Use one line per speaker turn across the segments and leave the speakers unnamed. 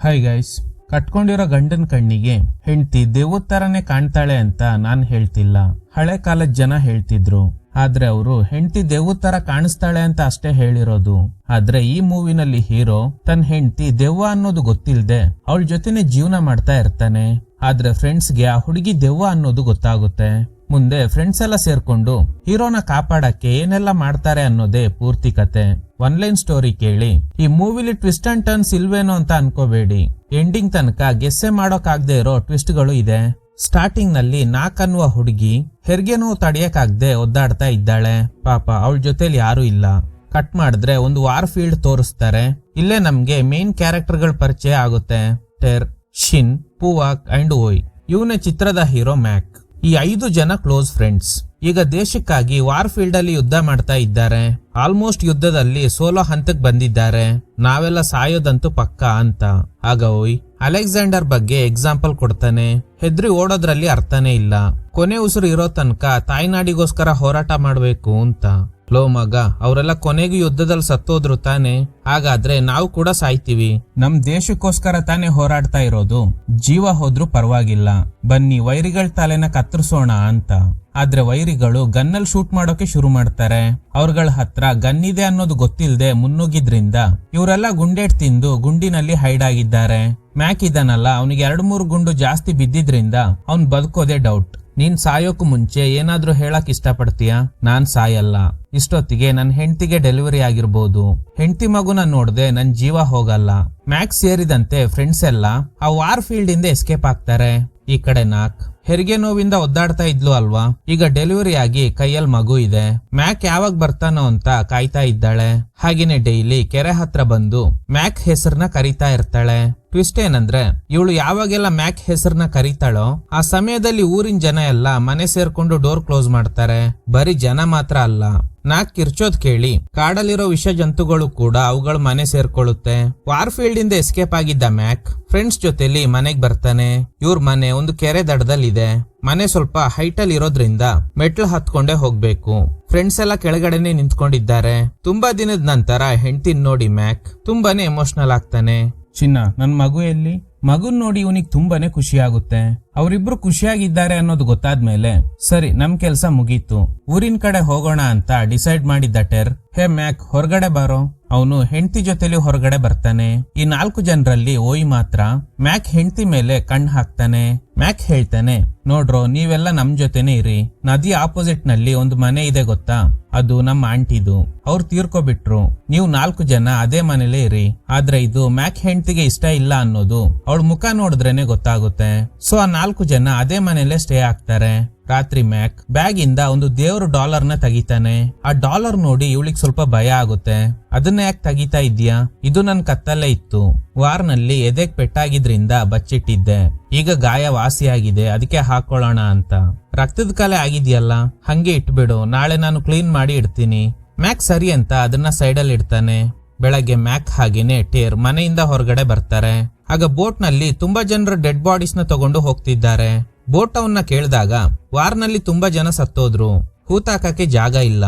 Hi guys, ಕಟ್ಕೊಂಡಿರೋ ಗಂಡನ ಕಣ್ಣಿಗೆ ಹೆಂಡತಿ ದೇವದ ತರನೇ ಕಾಣ್ತಾಳೆ ಅಂತ ನಾನ್ ಹೇಳ್ತಿಲ್ಲ. ಹಳೆ ಕಾಲದ ಜನ ಹೇಳ್ತಿದ್ರು. ಆದ್ರೆ ಅವರು ಹೆಂಡತಿ ದೇವದ ತರ ಕಾಣಿಸ್ತಾಳೆ ಅಂತ ಅಷ್ಟೇ ಹೇಳಿರೋದು. ಆದ್ರೆ ಈ ಮೂವಿನಲ್ಲಿ ಹೀರೋ ತನ್ನ ಹೆಂಡತಿ ದೆವ್ವ ಅನ್ನೋದು ಗೊತ್ತಿಲ್ದೆ ಅವಳ ಜೊತೆನೆ ಜೀವನ ಮಾಡ್ತಾ ಇರ್ತಾನೆ. ಆದ್ರೆ ಫ್ರೆಂಡ್ಸ್ಗೆ ಆ ಹುಡುಗಿ ದೆವ್ವ ಅನ್ನೋದು ಗೊತ್ತಾಗುತ್ತೆ. ಮುಂದೆ ಫ್ರೆಂಡ್ಸ್ ಎಲ್ಲ ಸೇರ್ಕೊಂಡು ಹೀರೋನ ಕಾಪಾಡಕ್ಕೆ ಏನೆಲ್ಲ ಮಾಡ್ತಾರೆ ಅನ್ನೋದೇ ಪೂರ್ತಿ ಕತೆ. ಒನ್ಲೈನ್ ಸ್ಟೋರಿ ಕೇಳಿ ಈ ಮೂವಿಲಿ ಟ್ವಿಸ್ಟ್ ಅಂಡ್ ಟರ್ನ್ಸ್ ಇಲ್ವೇನೋ ಅಂತ ಅನ್ಕೋಬೇಡಿ. ಎಂಡಿಂಗ್ ತನಕ ಗೆಸ್ಸೆ ಮಾಡೋಕಾಗದೆ ಇರೋ ಟ್ವಿಸ್ಟ್ ಗಳು ಇದೆ. ಸ್ಟಾರ್ಟಿಂಗ್ ನಲ್ಲಿ ನಾಕ್ ಅನ್ನುವ ಹುಡುಗಿ ಹೆರಿಗೆ ನೋವು ತಡೆಯಕ್ಕಾಗದೆ ಒದ್ದಾಡ್ತಾ ಇದ್ದಾಳೆ. ಪಾಪ ಅವಳ ಜೊತೆಲಿ ಯಾರು ಇಲ್ಲ. ಕಟ್ ಮಾಡಿದ್ರೆ ಒಂದು ವಾರ್ ಫೀಲ್ಡ್ ತೋರಿಸ್ತಾರೆ. ಇಲ್ಲೇ ನಮ್ಗೆ ಮೇನ್ ಕ್ಯಾರೆಕ್ಟರ್ ಗಳ ಪರಿಚಯ ಆಗುತ್ತೆ. ಟೆರ್, ಶಿನ್, ಪೂವಾಕ್ ಅಂಡ್ ಓಯ್. ಇವನೇ ಚಿತ್ರದ ಹೀರೋ ಮ್ಯಾಕ್. ಈ 5 ಜನ ಕ್ಲೋಸ್ ಫ್ರೆಂಡ್ಸ್ ಈಗ ದೇಶಕ್ಕಾಗಿ ವಾರ್ ಫೀಲ್ಡ್ ಅಲ್ಲಿ ಯುದ್ಧ ಮಾಡ್ತಾ ಇದ್ದಾರೆ. ಆಲ್ಮೋಸ್ಟ್ ಯುದ್ಧದಲ್ಲಿ ಸೋಲೋ ಹಂತಕ್ ಬಂದಿದ್ದಾರೆ. ನಾವೆಲ್ಲ ಸಾಯೋದಂತೂ ಪಕ್ಕ ಅಂತ. ಆಗ ಓಯ್ ಅಲೆಕ್ಸಾಂಡರ್ ಬಗ್ಗೆ ಎಕ್ಸಾಂಪಲ್ ಕೊಡ್ತಾನೆ. ಹೆದ್ರಿ ಓಡೋದ್ರಲ್ಲಿ ಅರ್ಥನೇ ಇಲ್ಲ. ಕೊನೆ ಉಸಿರು ಇರೋ ತನಕ ತಾಯ್ನಾಡಿಗೋಸ್ಕರ ಹೋರಾಟ ಮಾಡ್ಬೇಕು ಅಂತ. ಲೋ ಮಗ, ಅವರೆಲ್ಲ ಕೊನೆಗೂ ಯುದ್ಧದಲ್ಲಿ ಸತ್ತೋದ್ರು ತಾನೆ. ಹಾಗಾದ್ರೆ ನಾವು ಕೂಡ ಸಾಯ್ತೀವಿ. ನಮ್ ದೇಶಕ್ಕೋಸ್ಕರ ತಾನೇ ಹೋರಾಡ್ತಾ ಇರೋದು. ಜೀವ ಹೋದ್ರೂ ಪರವಾಗಿಲ್ಲ, ಬನ್ನಿ ವೈರಿಗಳ ತಲೆನ ಕತ್ತರಿಸೋಣ ಅಂತ. ಆದ್ರೆ ವೈರಿಗಳು ಗನ್ನಲ್ಲಿ ಶೂಟ್ ಮಾಡೋಕೆ ಶುರು ಮಾಡ್ತಾರೆ. ಅವ್ರಗಳ ಹತ್ರ ಗನ್ ಇದೆ ಅನ್ನೋದು ಗೊತ್ತಿಲ್ಲದೆ ಮುನ್ನುಗ್ಗಿದ್ರಿಂದ ಇವರೆಲ್ಲ ಗುಂಡೇಟ್ ತಿಂದು ಗುಂಡಿನಲ್ಲಿ ಹೈಡ್ ಆಗಿದ್ದಾರೆ. ಮ್ಯಾಕ್ ಇದನ್ನಲ್ಲ, ಅವನಿಗೆ 2-3 ಗುಂಡು ಜಾಸ್ತಿ ಬಿದ್ದಿದ್ರಿಂದ ಅವ್ನ್ ಬದುಕೋದೇ ಡೌಟ್. ನೀನ್ ಸಾಯೋಕು ಮುಂಚೆ ಏನಾದ್ರೂ ಹೇಳಕ್ ಇಷ್ಟಪಡ್ತೀಯಾ? ನಾನ್ ಸಾಯಲ್ಲ. ಇಷ್ಟೊತ್ತಿಗೆ ನನ್ ಹೆಂಡತಿಗೆ ಡೆಲಿವರಿ ಆಗಿರ್ಬೋದು. ಹೆಂಡತಿ ಮಗುನ ನೋಡ್ದೆ ನನ್ ಜೀವ ಹೋಗಲ್ಲ. ಮ್ಯಾಕ್ಸ್ ಸೇರಿದಂತೆ ಫ್ರೆಂಡ್ಸ್ ಎಲ್ಲ ಆ ವಾರ್ ಫೀಲ್ಡ್ ಇಂದ ಎಸ್ಕೇಪ್ ಆಗ್ತಾರೆ. ಈ ಕಡೆ ನಾಕ್ ಹೆರಿಗೆ ನೋವಿಂದ ಒದ್ದಾಡ್ತಾ ಇದ್ಲು ಅಲ್ವಾ, ಈಗ ಡೆಲಿವರಿ ಆಗಿ ಕೈಯಲ್ಲಿ ಮಗು ಇದೆ. ಮ್ಯಾಕ್ ಯಾವಾಗ ಬರ್ತಾನೋ ಅಂತ ಕಾಯ್ತಾ ಇದ್ದಾಳೆ. ಹಾಗೇನೆ ಡೈಲಿ ಕೆರೆ ಹತ್ರ ಬಂದು ಮ್ಯಾಕ್ ಹೆಸರನ್ನ ಕರೀತಾ ಇರ್ತಾಳೆ. ಟ್ವಿಸ್ಟ್ ಏನಂದ್ರೆ ಇವಳು ಯಾವಾಗೆಲ್ಲ ಮ್ಯಾಕ್ ಹೆಸರನ್ನ ಕರೀತಾಳೋ ಆ ಸಮಯದಲ್ಲಿ ಊರಿನ ಜನ ಎಲ್ಲ ಮನೆ ಸೇರ್ಕೊಂಡು ಡೋರ್ ಕ್ಲೋಸ್ ಮಾಡ್ತಾರೆ. ಬರೀ ಜನ ಮಾತ್ರ ಅಲ್ಲ, ನಾಕ್ ಕಿರ್ಚೋದ್ ಕೇಳಿ ಕಾಡಲ್ಲಿರೋ ವಿಷ ಜಂತುಗಳು ಕೂಡ ಅವುಗಳ ಮನೆ ಸೇರ್ಕೊಳ್ಳುತ್ತೆ. ವಾರ್ ಫೀಲ್ಡ್ ಇಂದ ಎಸ್ಕೇಪ್ ಆಗಿದ್ದ ಮ್ಯಾಕ್ ಫ್ರೆಂಡ್ಸ್ ಜೊತೆಲಿ ಮನೆಗ್ ಬರ್ತಾನೆ. ಇವ್ರ ಮನೆ ಒಂದು ಕೆರೆ ದಡದಲ್ಲಿದೆ. ಮನೆ ಸ್ವಲ್ಪ ಹೈಟ್ ಅಲ್ಲಿ ಇರೋದ್ರಿಂದ ಮೆಟ್ಲು ಹತ್ಕೊಂಡೇ ಹೋಗ್ಬೇಕು. ಫ್ರೆಂಡ್ಸ್ ಎಲ್ಲ ಕೆಳಗಡೆನೆ ನಿಂತ್ಕೊಂಡಿದ್ದಾರೆ. ತುಂಬಾ ದಿನದ ನಂತರ ಹೆಂಡತಿನ್ ನೋಡಿ ಮ್ಯಾಕ್ ತುಂಬಾನೇ ಎಮೋಷನಲ್ ಆಗ್ತಾನೆ. ಚಿನ್ನ, ನನ್ ಮಗು ಎಲ್ಲಿ? ಮಗುನ್ ನೋಡಿ ಇವನಿಗೆ ತುಂಬಾನೇ ಖುಷಿ ಆಗುತ್ತೆ. ಅವರಿಬ್ರು ಖುಷಿಯಾಗಿದ್ದಾರೆ ಅನ್ನೋದು ಗೊತ್ತಾದ್ಮೇಲೆ ಸರಿ, ನಮ್ ಕೆಲ್ಸ ಮುಗೀತು, ಊರಿನ ಕಡೆ ಹೋಗೋಣ ಅಂತ ಡಿಸೈಡ್ ಮಾಡಿದ್ದ ಟೆರ್, ಹೇ ಮ್ಯಾಕ್ ಹೊರಗಡೆ ಬಾರೋ. ಅವನು ಹೆಂಡತಿ ಜೊತೆಲಿ ಹೊರಗಡೆ ಬರ್ತಾನೆ. ಈ 4 ಜನರಲ್ಲಿ ಓಯ್ ಮಾತ್ರ ಮ್ಯಾಕ್ ಹೆಂಡತಿ ಮೇಲೆ ಕಣ್ ಹಾಕ್ತಾನೆ. ಮ್ಯಾಕ್ ಹೇಳ್ತಾನೆ, ನೋಡ್ರೋ, ನೀವೆಲ್ಲ ನಮ್ ಜೊತೆನೆ ಇರಿ. ನದಿ ಆಪೋಸಿಟ್ ನಲ್ಲಿ ಒಂದು ಮನೆ ಇದೆ ಗೊತ್ತಾ, ಅದು ನಮ್ಮ ಆಂಟಿದು. ಅವ್ರು ತೀರ್ಕೊಬಿಟ್ರು. ನೀವು 4 ಜನ ಅದೇ ಮನೇಲೇ ಇರಿ. ಆದ್ರೆ ಇದು ಮ್ಯಾಕ್ ಹೆಂಡತಿಗೆ ಇಷ್ಟ ಇಲ್ಲ ಅನ್ನೋದು ಅವಳ ಮುಖ ನೋಡಿದ್ರೇನೆ ಗೊತ್ತಾಗುತ್ತೆ. ಸೊ ಆ 4 ಜನ ಅದೇ ಮನೇಲೆ ಸ್ಟೇ ಆಗ್ತಾರೆ. ರಾತ್ರಿ ಮ್ಯಾಕ್ ಬ್ಯಾಗ್ ಇಂದ ಒಂದು ದೇವ್ರ $ನ ತೆಗಿತಾನೆ. ಆ $, ನೋಡಿ ಇವಳಿಗೆ ಸ್ವಲ್ಪ ಭಯ ಆಗುತ್ತೆ. ಅದನ್ನ ಯಾಕೆ ತೆಗಿತಾ ಇದ್ಯಾ? ಇದು ನನ್ ಕತ್ತಲ್ಲೇ ಇತ್ತು. ವಾರ್ನಲ್ಲಿ ಎದೆಗ್ ಪೆಟ್ಟಾಗಿದ್ರಿಂದ ಬಚ್ಚಿಟ್ಟಿದ್ದೆ. ಈಗ ಗಾಯ ವಾಸಿಯಾಗಿದೆ, ಅದಕ್ಕೆ ಹಾಕೊಳ್ಳೋಣ ಅಂತ. ರಕ್ತದ ಕಲೆ ಆಗಿದ್ಯಲ್ಲ, ಹಂಗೆ ಇಟ್ಬಿಡು, ನಾಳೆ ನಾನು ಕ್ಲೀನ್ ಮಾಡಿ ಇಡ್ತೀನಿ. ಮ್ಯಾಕ್ ಸರಿ ಅಂತ ಅದನ್ನ ಸೈಡಲ್ಲಿ ಇಡ್ತಾನೆ. ಬೆಳಗ್ಗೆ ಮ್ಯಾಕ್ ಹಾಗೇನೆ ಟೇರ್ ಮನೆಯಿಂದ ಹೊರಗಡೆ ಬರ್ತಾರೆ. ಆಗ ಬೋಟ್ ನಲ್ಲಿ ತುಂಬಾ ಜನರ ಡೆಡ್ ಬಾಡೀಸ್ ನ ತಗೊಂಡು ಹೋಗ್ತಿದ್ದಾರೆ. ಬೋಟ್ ಅವನ್ನ ಕೇಳಿದಾಗ ವಾರ್ನಲ್ಲಿ ತುಂಬಾ ಜನ ಸತ್ತೋದ್ರು, ಹೂತಾಕಕ್ಕೆ ಜಾಗ ಇಲ್ಲ,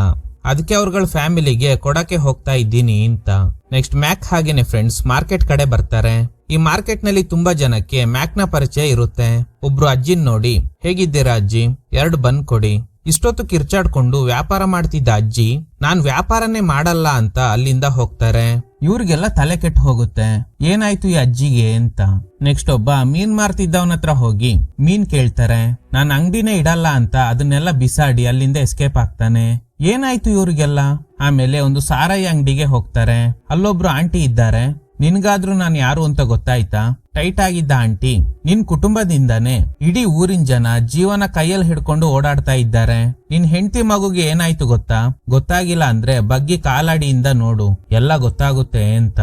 ಅದಕ್ಕೆ ಅವ್ರಗಳ ಫ್ಯಾಮಿಲಿಗೆ ಕೊಡಕ್ಕೆ ಹೋಗ್ತಾ ಇದ್ದೀನಿ ಅಂತ. ನೆಕ್ಸ್ಟ್ ಮ್ಯಾಕ್ ಹಾಗೇನೆ ಫ್ರೆಂಡ್ಸ್ ಮಾರ್ಕೆಟ್ ಕಡೆ ಬರ್ತಾರೆ. ಈ ಮಾರ್ಕೆಟ್ ನಲ್ಲಿ ತುಂಬಾ ಜನಕ್ಕೆ ಮ್ಯಾಕ್ ನ ಪರಿಚಯ ಇರುತ್ತೆ. ಒಬ್ರು ಅಜ್ಜಿನ್ ನೋಡಿ, ಹೇಗಿದ್ದೀರಾ ಅಜ್ಜಿ, 2 ಬನ್ ಕೊಡಿ. ಇಷ್ಟೊತ್ತು ಕಿರ್ಚಾಡ್ಕೊಂಡು ವ್ಯಾಪಾರ ಮಾಡ್ತಿದ್ದ ಅಜ್ಜಿ ನಾನ್ ವ್ಯಾಪಾರನೇ ಮಾಡಲ್ಲ ಅಂತ ಅಲ್ಲಿಂದ ಹೋಗ್ತಾರೆ. ಇವ್ರಿಗೆಲ್ಲ ತಲೆ ಕೆಟ್ಟು ಹೋಗುತ್ತೆ, ಏನಾಯ್ತು ಈ ಅಜ್ಜಿಗೆ ಅಂತ. ನೆಕ್ಸ್ಟ್ ಒಬ್ಬ ಮೀನ್ ಮಾರ್ತಿದ್ದವನ ಹತ್ರ ಹೋಗಿ ಮೀನ್ ಕೇಳ್ತಾರೆ. ನಾನ್ ಅಂಗಡಿನೇ ಇಡಲ್ಲ ಅಂತ ಅದನ್ನೆಲ್ಲ ಬಿಸಾಡಿ ಅಲ್ಲಿಂದ ಎಸ್ಕೇಪ್ ಆಗ್ತಾನೆ. ಏನಾಯ್ತು ಇವ್ರಿಗೆಲ್ಲ? ಆಮೇಲೆ ಒಂದು ಸಾರಾಯಿ ಅಂಗಡಿಗೆ ಹೋಗ್ತಾರೆ. ಅಲ್ಲೊಬ್ರು ಆಂಟಿ ಇದ್ದಾರೆ. ನಿನ್ಗಾದ್ರೂ ನಾನು ಯಾರು ಅಂತ ಗೊತ್ತಾಯ್ತಾ? ಟೈಟ್ ಆಗಿದ್ದ ಆಂಟಿ, ನಿನ್ ಕುಟುಂಬದಿಂದಾನೆ ಇಡೀ ಊರಿನ ಜನ ಜೀವನ ಕೈಯಲ್ಲಿ ಹಿಡ್ಕೊಂಡು ಓಡಾಡ್ತಾ ಇದ್ದಾರೆ. ನಿನ್ ಹೆಂಡತಿ ಮಗುಗೆ ಏನಾಯ್ತು ಗೊತ್ತಾ? ಗೊತ್ತಾಗಿಲ್ಲ ಅಂದ್ರೆ ಬಗ್ಗಿ ಕಾಲಾಡಿಯಿಂದ ನೋಡು, ಎಲ್ಲ ಗೊತ್ತಾಗುತ್ತೆ ಅಂತ.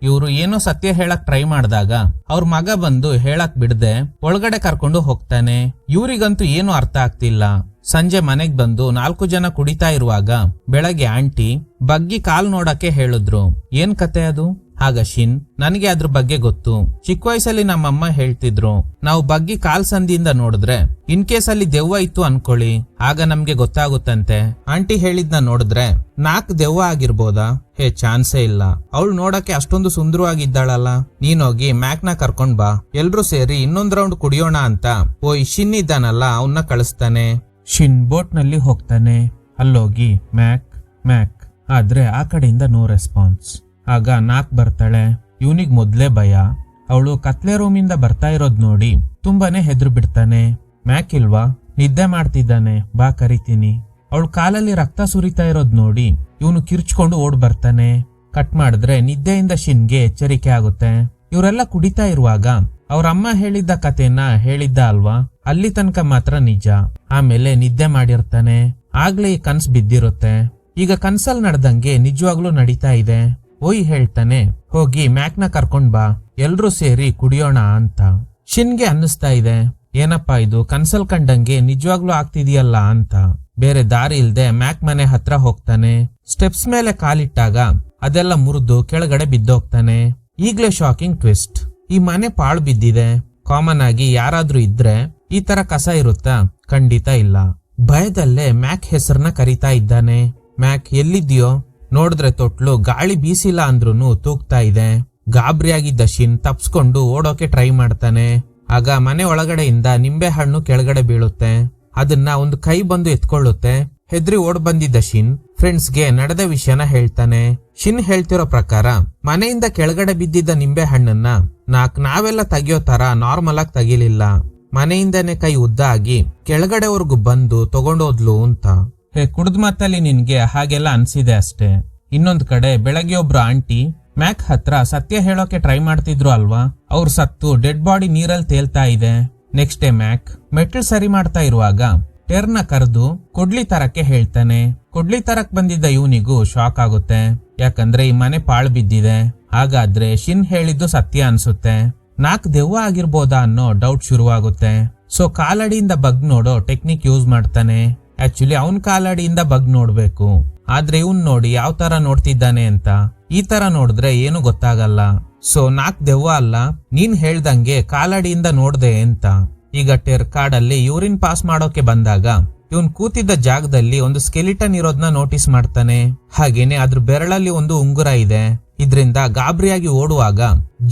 ಇವ್ರು ಏನೋ ಸತ್ಯ ಹೇಳಕ್ ಟ್ರೈ ಮಾಡಿದಾಗ ಅವ್ರ ಮಗ ಬಂದು ಹೇಳಕ್ ಬಿಡದೆ ಒಳಗಡೆ ಕರ್ಕೊಂಡು ಹೋಗ್ತಾನೆ. ಇವ್ರಿಗಂತೂ ಏನು ಅರ್ಥ ಆಗ್ತಿಲ್ಲ. ಸಂಜೆ ಮನೆಗ್ ಬಂದು 4 ಜನ ಕುಡಿತಾ ಇರುವಾಗ ಬೆಳಗ್ಗೆ ಆಂಟಿ ಬಗ್ಗಿ ಕಾಲ್ ನೋಡಕ್ಕೆ ಹೇಳಿದ್ರು. ಏನ್ ಕತೆ ಅದು? ಆಗ ಶಿನ್, ನನಗೆ ಅದ್ರ ಬಗ್ಗೆ ಗೊತ್ತು. ಚಿಕ್ಕ ವಯಸ್ಸಲ್ಲಿ ನಮ್ಮಮ್ಮ ಹೇಳ್ತಿದ್ರು, ನಾವು ಬಗ್ಗಿ ಕಾಲ್ ಸಂದಿಯಿಂದ ನೋಡಿದ್ರೆ ಇನ್ ಕೇಸ್ ಅಲ್ಲಿ ದೆವ್ವ ಇತ್ತು ಅನ್ಕೊಳ್ಳಿ, ಆಗ ನಮ್ಗೆ ಗೊತ್ತಾಗುತ್ತಂತೆ. ಆಂಟಿ ಹೇಳಿದ್ನ ನೋಡಿದ್ರೆ ನಾಕ್ ದೆವ್ವ ಆಗಿರ್ಬೋದಾ? ಚಾನ್ಸೇ ಇಲ್ಲ. ಅವಳು ನೋಡಕ್ಕೆ ಅಷ್ಟೊಂದು ಸುಂದರವಾಗಿದ್ದಾಳಲ್ಲ. ನೀನೋಗಿ ಮ್ಯಾಕ್ನ ಕರ್ಕೊಂಡ್ ಬಾ, ಎಲ್ರೂ ಸೇರಿ ಇನ್ನೊಂದ್ ರೌಂಡ್ ಕುಡಿಯೋಣ ಅಂತ ಶಿನ್ ಇದ್ದಾನಲ್ಲ ಅವನ್ನ ಕಳಿಸ್ತಾನೆ. ಶಿನ್ ಬೋಟ್ ನಲ್ಲಿ ಹೋಗ್ತಾನೆ. ಅಲ್ಲೋಗಿ ಮ್ಯಾಕ್ ಆದ್ರೆ ಆ ಕಡೆಯಿಂದ ನೋ ರೆಸ್ಪಾನ್ಸ್. ಆಗ ನಾಕ್ ಬರ್ತಾಳೆ. ಇವನಿಗ್ ಮೊದ್ಲೇ ಭಯ. ಅವಳು ಕತ್ಲೆ ರೂಮಿಂದ ಬರ್ತಾ ಇರೋದ್ ನೋಡಿ ತುಂಬಾನೇ ಹೆದ್ರು ಬಿಡ್ತಾನೆ. ಮ್ಯಾಕ್ ಇಲ್ವಾ? ನಿದ್ದೆ ಮಾಡ್ತಿದ್ದಾನೆ, ಬಾ ಕರಿತೀನಿ. ಅವಳು ಕಾಲಲ್ಲಿ ರಕ್ತ ಸುರಿತಾ ಇರೋದ್ ನೋಡಿ ಇವನು ಕಿರ್ಚ್ಕೊಂಡು ಓಡ್ ಬರ್ತಾನೆ. ಕಟ್ ಮಾಡಿದ್ರೆ ನಿದ್ದೆಯಿಂದ ಶಿನ್ಗೆ ಎಚ್ಚರಿಕೆ ಆಗುತ್ತೆ. ಇವರೆಲ್ಲ ಕುಡಿತಾ ಇರುವಾಗ ಅವ್ರ ಅಮ್ಮ ಹೇಳಿದ್ದ ಕಥೆನ ಹೇಳಿದ್ದ ಅಲ್ವಾ, ಅಲ್ಲಿ ತನಕ ಮಾತ್ರ ನಿಜ. ಆಮೇಲೆ ನಿದ್ದೆ ಮಾಡಿರ್ತಾನೆ. ಆಗ್ಲೇ ಈ ಕನ್ಸ್ ಬಿದ್ದಿರುತ್ತೆ. ಈಗ ಕನ್ಸಲ್ ನಡ್ದಂಗೆ ನಿಜವಾಗ್ಲೂ ನಡೀತಾ ಇದೆ. ಹೇಳ್ತಾನೆ, ಹೋಗಿ ಮ್ಯಾಕ್ನ ಕರ್ಕೊಂಡ್ ಬಾ, ಎಲ್ರೂ ಸೇರಿ ಕುಡಿಯೋಣ ಅಂತ. ಶಿನ್ಗೆ ಅನ್ನಿಸ್ತಾ ಇದೆ, ಏನಪ್ಪಾ ಇದು ಕನ್ಸಲ್ ಕಂಡಂಗೆ ನಿಜವಾಗ್ಲೂ ಆಗ್ತಿದೆಯಲ್ಲ ಅಂತ. ಬೇರೆ ದಾರಿ ಇಲ್ದೆ ಮ್ಯಾಕ್ ಮನೆ ಹತ್ರ ಹೋಗ್ತಾನೆ. ಸ್ಟೆಪ್ಸ್ ಮೇಲೆ ಕಾಲಿಟ್ಟಾಗ ಅದೆಲ್ಲ ಮುರಿದು ಕೆಳಗಡೆ ಬಿದ್ದೋಗ್ತಾನೆ. ಈಗ್ಲೇ ಶಾಕಿಂಗ್ ಟ್ವಿಸ್ಟ್, ಈ ಮನೆ ಪಾಳು ಬಿದ್ದಿದೆ. ಕಾಮನ್ ಆಗಿ ಯಾರಾದ್ರೂ ಇದ್ರೆ ಈ ತರ ಕಸ ಇರುತ್ತಾ? ಖಂಡಿತ ಇಲ್ಲ. ಭಯದಲ್ಲೇ ಮ್ಯಾಕ್ ಹೆಸರನ್ನ ಕರೀತಾ ಇದ್ದಾನೆ. ಮ್ಯಾಕ್ ಎಲ್ಲಿದ್ಯೋ? ನೋಡಿದ್ರೆ ತೊಟ್ಲು ಗಾಳಿ ಬೀಸಿಲ್ಲ ಅಂದ್ರೂ ತೂಗ್ತಾ ಇದೆ. ಗಾಬರಿಯಾಗಿದ್ದ ಶಿನ್ ತಪ್ಸ್ಕೊಂಡು ಓಡೋಕೆ ಟ್ರೈ ಮಾಡ್ತಾನೆ. ಆಗ ಮನೆ ಒಳಗಡೆಯಿಂದ ನಿಂಬೆ ಹಣ್ಣು ಕೆಳಗಡೆ ಬೀಳುತ್ತೆ. ಅದನ್ನ ಒಂದು ಕೈ ಬಂದು ಎತ್ಕೊಳ್ಳುತ್ತೆ. ಹೆದ್ರಿ ಓಡ್ ಬಂದಿದ್ದ ಶಿನ್ ಫ್ರೆಂಡ್ಸ್ಗೆ ನಡೆದ ವಿಷಯನ ಹೇಳ್ತಾನೆ. ಶಿನ್ ಹೇಳ್ತಿರೋ ಪ್ರಕಾರ ಮನೆಯಿಂದ ಕೆಳಗಡೆ ಬಿದ್ದಿದ್ದ ನಿಂಬೆ ಹಣ್ಣನ್ನ ನಾವೆಲ್ಲ ತೆಗಿಯೋ ತರ ನಾರ್ಮಲ್ ಆಗಿ ತೆಗಿಲಿಲ್ಲ. ಮನೆಯಿಂದನೇ ಕೈ ಉದ್ದ ಆಗಿ ಕೆಳಗಡೆವರೆಗೂ ಬಂದು ತಗೊಂಡೋದ್ಲು ಅಂತ. ಕುಡ್ದ್ ಮತ್ತಲ್ಲಿ ನಿನ್ಗೆ ಹಾಗೆಲ್ಲ ಅನ್ಸಿದೆ ಅಷ್ಟೇ. ಇನ್ನೊಂದ್ ಕಡೆ ಬೆಳಗ್ಗೆ ಒಬ್ರು ಆಂಟಿ ಮ್ಯಾಕ್ ಹತ್ರ ಸತ್ಯ ಹೇಳೋಕೆ ಟ್ರೈ ಮಾಡ್ತಿದ್ರು ಅಲ್ವಾ, ಅವ್ರ ಸತ್ತು ಡೆಡ್ ಬಾಡಿ ನೀರಲ್ಲಿ ತೇಲ್ತಾ ಇದೆ. ನೆಕ್ಸ್ಟ್ ಡೇ ಮ್ಯಾಕ್ ಮೆಟ್ಲ್ ಸರಿ ಮಾಡ್ತಾ ಇರುವಾಗ ಟೆರ್ನ ಕರೆದು ಕೊಡ್ಲಿ ತರಕ್ಕೆ ಹೇಳ್ತಾನೆ. ಕೊಡ್ಲಿ ತರಕ್ ಬಂದಿದ್ದ ಇವನಿಗೂ ಶಾಕ್ ಆಗುತ್ತೆ, ಯಾಕಂದ್ರೆ ಈ ಮನೆ ಪಾಳು ಬಿದ್ದಿದೆ. ಹಾಗಾದ್ರೆ ಶಿನ್ ಹೇಳಿದ್ದು ಸತ್ಯ ಅನ್ಸುತ್ತೆ. ನಾಕ್ ದೆವ್ವ ಆಗಿರ್ಬೋದಾ ಅನ್ನೋ ಡೌಟ್ ಶುರುವಾಗುತ್ತೆ. ಸೊ ಕಾಲಡಿಯಿಂದ ಬಗ್ ನೋಡೋ ಟೆಕ್ನಿಕ್ ಯೂಸ್ ಮಾಡ್ತಾನೆ. ಆಕ್ಚುಲಿ ಅವನ್ ಕಾಲಡಿಯಿಂದ ಬಗ್ ನೋಡ್ಬೇಕು, ಆದ್ರೆ ಇವನ್ ನೋಡಿ ಯಾವ ತರ ನೋಡ್ತಿದ್ದಾನೆ ಅಂತ. ಈ ತರ ನೋಡಿದ್ರೆ ಏನು ಗೊತ್ತಾಗಲ್ಲ. ಸೊ ನಾಕ್ ದೆವ್ವ ಅಲ್ಲ, ನೀನ್ ಹೇಳ್ದಂಗೆ ಕಾಲಡಿಯಿಂದ ನೋಡ್ದೆ ಅಂತ. ಈಗ ಟೆರ್ ಕಾಡಲ್ಲಿ ಯೂರಿನ್ ಪಾಸ್ ಮಾಡೋಕೆ ಬಂದಾಗ ಇವನ್ ಕೂತಿದ್ದ ಜಾಗದಲ್ಲಿ ಒಂದು ಸ್ಕೆಲಿಟನ್ ಇರೋದ್ನ ನೋಟಿಸ್ ಮಾಡ್ತಾನೆ. ಹಾಗೇನೆ ಅದ್ರ ಬೆರಳಲ್ಲಿ ಒಂದು ಉಂಗುರ ಇದೆ. ಇದ್ರಿಂದ ಗಾಬರಿಯಾಗಿ ಓಡುವಾಗ